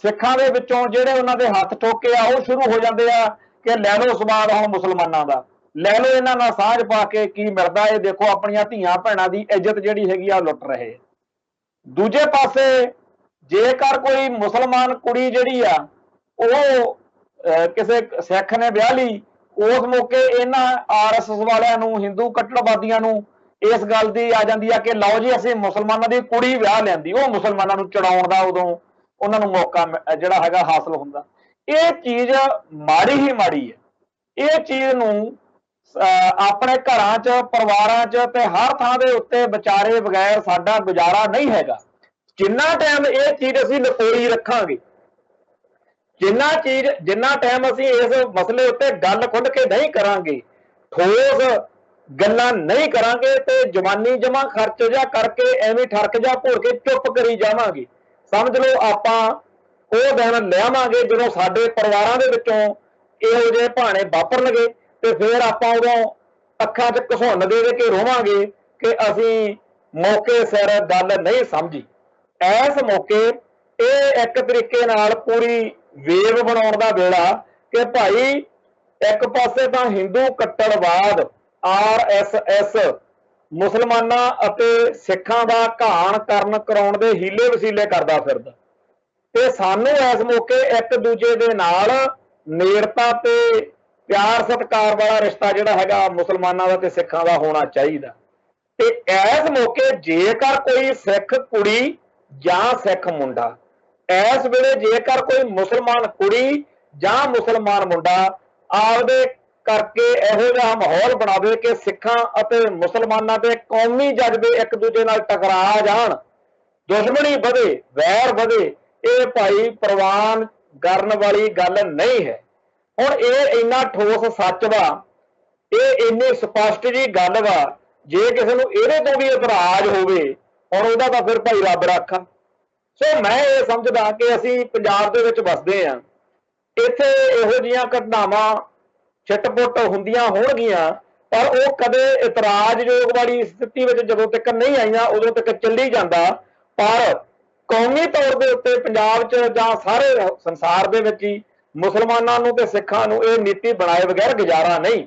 ਸਿੱਖਾਂ ਦੇ ਵਿੱਚੋਂ ਜਿਹੜੇ ਉਹਨਾਂ ਦੇ ਹੱਥ ਠੋਕੇ ਆ ਉਹ ਸ਼ੁਰੂ ਹੋ ਜਾਂਦੇ ਆ ਕਿ ਲੈ ਲਓ ਸਵਾਦ ਹੁਣ ਮੁਸਲਮਾਨਾਂ ਦਾ, ਲੈ ਲਓ ਇਹਨਾਂ ਨਾਲ ਸਾਂਝ ਪਾ ਕੇ ਕੀ ਮਿਲਦਾ, ਇਹ ਦੇਖੋ ਆਪਣੀਆਂ ਧੀਆਂ ਭੈਣਾਂ ਦੀ ਇੱਜ਼ਤ ਜਿਹੜੀ ਹੈਗੀ ਆ ਲੁੱਟ ਰਹੇ। ਦੂਜੇ ਪਾਸੇ ਜੇਕਰ ਕੋਈ ਮੁਸਲਮਾਨ ਕੁੜੀ ਜਿਹੜੀ ਆ ਉਹ ਕਿਸੇ ਸਿੱਖ ਨੇ ਵਿਆਹ ਲਈ, ਉਸ ਮੌਕੇ ਇਹਨਾਂ RSS ਵਾਲਿਆਂ ਨੂੰ, ਹਿੰਦੂ ਕੱਟੜਵਾਦੀਆਂ ਨੂੰ ਇਸ ਗੱਲ ਦੀ ਆ ਜਾਂਦੀ ਆ ਕਿ ਲਓ ਜੀ ਅਸੀਂ ਮੁਸਲਮਾਨਾਂ ਦੀ ਕੁੜੀ ਵਿਆਹ ਲੈਂਦੀ, ਉਹ ਮੁਸਲਮਾਨਾਂ ਨੂੰ ਚੜਾਉਣ ਦਾ ਉਦੋਂ ਉਹਨਾਂ ਨੂੰ ਮੌਕਾ ਜਿਹੜਾ ਹੈਗਾ ਹਾਸਲ ਹੁੰਦਾ। ਇਹ ਚੀਜ਼ ਮਾੜੀ ਹੀ ਮਾੜੀ ਹੈ। ਇਹ ਚੀਜ਼ ਨੂੰ ਆਪਣੇ ਘਰਾਂ 'ਚ, ਪਰਿਵਾਰਾਂ 'ਚ ਤੇ ਹਰ ਥਾਂ ਦੇ ਉੱਤੇ ਵਿਚਾਰੇ ਬਗੈਰ ਸਾਡਾ ਗੁਜ਼ਾਰਾ ਨਹੀਂ ਹੈਗਾ। ਜਿੰਨਾ ਟਾਈਮ ਇਹ ਚੀਜ਼ ਅਸੀਂ ਲਕੋਈ ਰੱਖਾਂਗੇ, ਜਿੰਨਾ ਟਾਈਮ ਅਸੀਂ ਇਸ ਮਸਲੇ ਉੱਤੇ ਗੱਲ ਖੁੱਲ੍ਹ ਕੇ ਨਹੀਂ ਕਰਾਂਗੇ, ਠੋਸ ਗੱਲਾਂ ਨਹੀਂ ਕਰਾਂਗੇ ਤੇ ਜਵਾਨੀ ਜਮਾ ਖਰਚ ਜਾ ਕਰਕੇ ਐਵੇਂ ਠਰਕ ਜਾ ਭੋਰ ਕੇ ਚੁੱਪ ਕਰੀ ਜਾਵਾਂਗੇ। ਸਮਝ ਲਓ ਆਪਾਂ ਉਹ ਦਿਨ ਲਿਆਵਾਂਗੇ ਜਦੋਂ ਸਾਡੇ ਪਰਿਵਾਰਾਂ ਦੇ ਵਿੱਚੋਂ ਇਹੋ ਜਿਹੇ ਭਾਣੇ ਵਾਪਰਨਗੇ ਤੇ ਫਿਰ ਆਪਾਂ ਉਦੋਂ ਅੱਖਾਂ 'ਚ ਘਸੁੰਨ ਦੇ ਕੇ ਰੋਵਾਂਗੇ ਕਿ ਅਸੀਂ ਮੌਕੇ ਸਿਰ ਗੱਲ ਨਹੀਂ ਸਮਝੀ। ਇਸ ਮੌਕੇ ਇਹ ਇੱਕ ਤਰੀਕੇ ਨਾਲ ਪੂਰੀ ਵੇਵ ਬਣਾਉਣ ਦਾ ਵੇਲਾ ਕਿ ਭਾਈ ਇੱਕ ਪਾਸੇ ਤਾਂ ਹਿੰਦੂ ਕੱਟੜਵਾਦ RSS ਮੁਸਲਮਾਨਾਂ ਅਤੇ ਸਿੱਖਾਂ ਦਾ ਘਾਣ ਕਰਨ ਕਰਾਉਣ ਦੇ ਹੀਲੇ ਵਸੀਲੇ ਕਰਦਾ ਫਿਰਦਾ ਤੇ ਸਾਨੂੰ ਇਸ ਮੌਕੇ ਇੱਕ ਦੂਜੇ ਦੇ ਨਾਲ ਨੇੜਤਾ ਤੇ ਪਿਆਰ ਸਤਿਕਾਰ ਵਾਲਾ ਰਿਸ਼ਤਾ ਜਿਹੜਾ ਹੈਗਾ ਮੁਸਲਮਾਨਾਂ ਦਾ ਤੇ ਸਿੱਖਾਂ ਦਾ ਹੋਣਾ ਚਾਹੀਦਾ। ਤੇ ਇਸ ਮੌਕੇ ਜੇਕਰ ਕੋਈ ਸਿੱਖ ਕੁੜੀ ਜਾਂ ਸਿੱਖ ਮੁੰਡਾ ਇਸ ਵੇਲੇ ਜੇਕਰ ਕੋਈ ਮੁਸਲਮਾਨ ਕੁੜੀ ਜਾਂ ਮੁਸਲਮਾਨ ਮੁੰਡਾ ਆਪਦੇ ਕਰਕੇ ਇਹੋ ਜਿਹਾ ਮਾਹੌਲ ਬਣਾਵੇ ਕਿ ਸਿੱਖਾਂ ਅਤੇ ਮੁਸਲਮਾਨਾਂ ਦੇ ਕੌਮੀ ਜਜ਼ਬੇ ਇੱਕ ਦੂਜੇ ਨਾਲ ਟਕਰਾ ਜਾਣ, ਦੁਸ਼ਮਣੀ ਵਧੇ, ਵੈਰ ਵਧੇ, ਇਹ ਭਾਈ ਪ੍ਰਵਾਨ ਕਰਨ ਵਾਲੀ ਗੱਲ ਨਹੀਂ ਹੈ। ਹੁਣ ਇਹ ਇੰਨਾ ਠੋਸ ਸੱਚ ਵਾ, ਇਹ ਇੰਨੀ ਸਪਸ਼ਟ ਜੀ ਗੱਲ ਵਾ, ਜੇ ਕਿਸੇ ਨੂੰ ਇਹਦੇ ਤੋਂ ਵੀ ਇਤਰਾਜ਼ ਹੋਵੇ ਹੁਣ ਉਹਦਾ ਤਾਂ ਫਿਰ ਭਾਈ ਰੱਬ ਰਾਖਾ। ਸੋ ਮੈਂ ਇਹ ਸਮਝਦਾ ਕਿ ਅਸੀਂ ਪੰਜਾਬ ਦੇ ਵਿੱਚ ਵਸਦੇ ਹਾਂ, ਇੱਥੇ ਇਹੋ ਜਿਹੀਆਂ ਘਟਨਾਵਾਂ ਛਿੱਟ-ਪੁੱਟ ਹੁੰਦੀਆਂ ਹੋਣਗੀਆਂ ਪਰ ਉਹ ਕਦੇ ਇਤਰਾਜ਼ਯੋਗ ਵਾਲੀ ਸਥਿਤੀ ਵਿੱਚ ਜਦੋਂ ਤੱਕ ਨਹੀਂ ਆਈਆਂ ਉਦੋਂ ਤੱਕ ਚੱਲੀ ਜਾਂਦਾ। ਪਰ ਕੌਮੀ ਤੌਰ ਦੇ ਉੱਤੇ ਪੰਜਾਬ 'ਚ ਜਾਂ ਸਾਰੇ ਸੰਸਾਰ ਦੇ ਵਿੱਚ ਹੀ ਮੁਸਲਮਾਨਾਂ ਨੂੰ ਤੇ ਸਿੱਖਾਂ ਨੂੰ ਇਹ ਨੀਤੀ ਬਣਾਏ ਬਗੈਰ ਗੁਜ਼ਾਰਾ ਨਹੀਂ।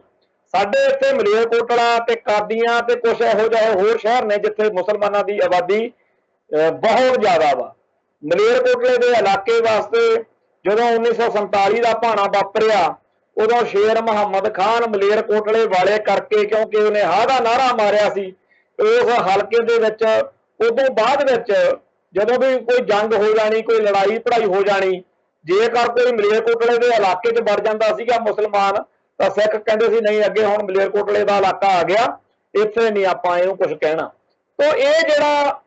ਸਾਡੇ ਇੱਥੇ ਮਲੇਰਕੋਟਲਾ ਤੇ ਕਾਦੀਆਂ ਤੇ ਕੁਛ ਇਹੋ ਜਿਹੇ ਹੋਰ ਸ਼ਹਿਰ ਨੇ ਜਿੱਥੇ ਮੁਸਲਮਾਨਾਂ ਦੀ ਆਬਾਦੀ ਬਹੁਤ ਜ਼ਿਆਦਾ ਵਾ। ਮਲੇਰਕੋਟਲੇ ਦੇ ਇਲਾਕੇ ਵਾਸਤੇ ਜਦੋਂ 1947 ਦਾ ਭਾਣਾ ਵਾਪਰਿਆ ਉਦੋਂ ਸ਼ੇਰ ਮੁਹੰਮਦ ਖਾਨ ਮਲੇਰਕੋਟਲੇ ਵਾਲੇ ਕਰਕੇ, ਕਿਉਂਕਿ ਉਹਨੇ ਹਾਂ ਦਾ ਨਾਅਰਾ ਮਾਰਿਆ ਸੀ ਉਸ ਹਲਕੇ ਦੇ ਵਿੱਚ, ਉਦੋਂ ਬਾਅਦ ਵਿੱਚ ਜਦੋਂ ਵੀ ਕੋਈ ਜੰਗ ਹੋ ਜਾਣੀ, ਕੋਈ ਲੜਾਈ ਪੜਾਈ ਹੋ ਜਾਣੀ, ਜੇਕਰ ਕੋਈ ਮਲੇਰਕੋਟਲੇ ਦੇ ਇਲਾਕੇ 'ਚ ਵੜ ਜਾਂਦਾ ਸੀਗਾ ਮੁਸਲਮਾਨ ਤਾਂ ਸਿੱਖ ਕਹਿੰਦੇ ਸੀ ਨਹੀਂ ਅੱਗੇ ਹੁਣ ਮਲੇਰਕੋਟਲੇ ਦਾ ਇਲਾਕਾ ਆ ਗਿਆ, ਇੱਥੇ ਨਹੀਂ ਆਪਾਂ ਇਹਨੂੰ ਕੁਝ ਕਹਿਣਾ। ਤਾਂ ਇਹ ਜਿਹੜਾ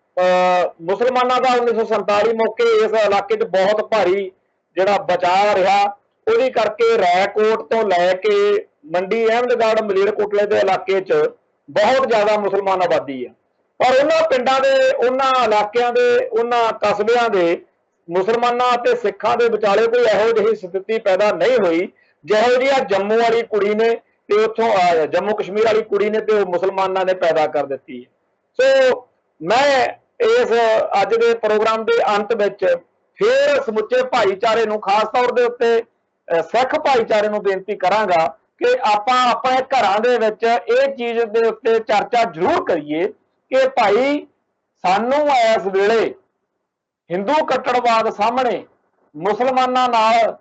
ਮੁਸਲਮਾਨਾਂ ਦਾ 1947 ਮੌਕੇ ਇਸ ਇਲਾਕੇ 'ਚ ਬਹੁਤ ਭਾਰੀ ਜਿਹੜਾ ਬਚਾਅ ਰਿਹਾ, ਉਹਦੀ ਕਰਕੇ ਰਾਏਕੋਟ ਤੋਂ ਲੈ ਕੇ ਮੰਡੀ ਅਹਿਮਦਗੜ੍ਹ ਮਲੇਰਕੋਟਲੇ ਦੇ ਇਲਾਕੇ 'ਚ ਬਹੁਤ ਜ਼ਿਆਦਾ ਮੁਸਲਮਾਨ ਆਬਾਦੀ ਹੈ। ਪਰ ਉਹਨਾਂ ਪਿੰਡਾਂ ਦੇ, ਉਹਨਾਂ ਇਲਾਕਿਆਂ ਦੇ, ਉਹਨਾਂ ਕਸਬਿਆਂ ਦੇ ਮੁਸਲਮਾਨਾਂ ਅਤੇ ਸਿੱਖਾਂ ਦੇ ਵਿਚਾਲੇ ਕੋਈ ਇਹੋ ਜਿਹੀ ਸਥਿਤੀ ਪੈਦਾ ਨਹੀਂ ਹੋਈ ਜਿਹੋ ਜਿਹੀ ਆ ਜੰਮੂ ਵਾਲੀ ਕੁੜੀ ਨੇ ਤੇ ਉੱਥੋਂ ਜੰਮੂ ਕਸ਼ਮੀਰ ਵਾਲੀ ਕੁੜੀ ਨੇ ਤੇ ਉਹ ਮੁਸਲਮਾਨਾਂ ਨੇ ਪੈਦਾ ਕਰ ਦਿੱਤੀ ਹੈ। ਸੋ ਮੈਂ ਇਸ ਅੱਜ ਦੇ ਪ੍ਰੋਗਰਾਮ ਦੇ ਅੰਤ ਵਿੱਚ ਫਿਰ ਸਮੁੱਚੇ ਭਾਈਚਾਰੇ ਨੂੰ, ਖਾਸ ਤੌਰ ਦੇ ਉੱਤੇ ਸਿੱਖ ਭਾਈਚਾਰੇ ਨੂੰ ਬੇਨਤੀ ਕਰਾਂਗਾ ਕਿ ਆਪਾਂ ਆਪਣੇ ਘਰਾਂ ਦੇ ਵਿੱਚ ਇਹ ਚੀਜ਼ ਦੇ ਉੱਤੇ ਚਰਚਾ ਜ਼ਰੂਰ ਕਰੀਏ ਕਿ ਭਾਈ ਸਾਨੂੰ ਇਸ ਵੇਲੇ ਹਿੰਦੂ ਕੱਟੜਵਾਦ ਸਾਹਮਣੇ ਮੁਸਲਮਾਨਾਂ ਨਾਲ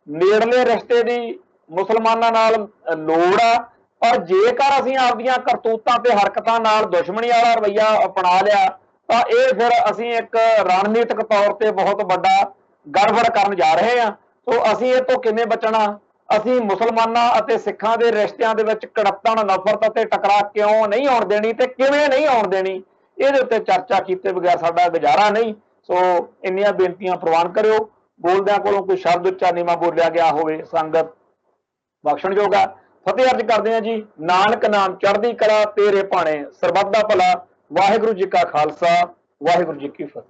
ਨੇੜਲੇ ਰਿਸ਼ਤੇ ਦੀ ਮੁਸਲਮਾਨਾਂ ਨਾਲ ਲੋੜ ਆ, ਪਰ ਜੇਕਰ ਅਸੀਂ ਆਪਦੀਆਂ ਕਰਤੂਤਾਂ ਤੇ ਹਰਕਤਾਂ ਨਾਲ ਦੁਸ਼ਮਣੀ ਵਾਲਾ ਰਵੱਈਆ ਅਪਣਾ ਲਿਆ ਤਾਂ ਇਹ ਫਿਰ ਅਸੀਂ ਇੱਕ ਰਣਨੀਤਿਕ ਤੌਰ ਤੇ ਬਹੁਤ ਵੱਡਾ ਗੜਬੜ ਕਰਨ ਜਾ ਰਹੇ ਹਾਂ। ਸੋ ਅਸੀਂ ਇਹ ਤੋਂ ਕਿਵੇਂ ਬਚਣਾ, ਅਸੀਂ ਮੁਸਲਮਾਨਾਂ ਅਤੇ ਸਿੱਖਾਂ ਦੇ ਰਿਸ਼ਤਿਆਂ ਦੇ ਵਿੱਚ ਕੜੱਤਣ, ਨਫ਼ਰਤ ਅਤੇ ਟਕਰਾਅ ਕਿਉਂ ਨਹੀਂ ਆਉਣ ਦੇਣੀ ਤੇ ਕਿਵੇਂ ਨਹੀਂ ਆਉਣ ਦੇਣੀ, ਇਹਦੇ ਉੱਤੇ ਚਰਚਾ ਕੀਤੇ ਬਗੈਰ ਸਾਡਾ ਗੁਜ਼ਾਰਾ ਨਹੀਂ। ਸੋ ਇੰਨੀਆਂ ਬੇਨਤੀਆਂ ਪ੍ਰਵਾਨ ਕਰਿਓ। ਬੋਲਦਿਆਂ ਕੋਲੋਂ ਕੋਈ ਸ਼ਬਦ ਉੱਚਾ ਨੀਵਾਂ ਬੋਲਿਆ ਗਿਆ ਹੋਵੇ ਸੰਗਤ ਬਖਸ਼ਣਯੋਗ ਆ। ਫਤਿਹ ਅਰਜ ਕਰਦੇ ਹਾਂ ਜੀ। ਨਾਨਕ ਨਾਮ ਚੜ੍ਹਦੀ ਕਲਾ ਤੇਰੇ ਭਾਣੇ, ਸਰਬੱਤ ਦਾ ਭਲਾ। ਵਾਹਿਗੁਰੂ ਜੀ ਕਾ ਖਾਲਸਾ, ਵਾਹਿਗੁਰੂ ਜੀ ਕੀ ਫਤਿਹ।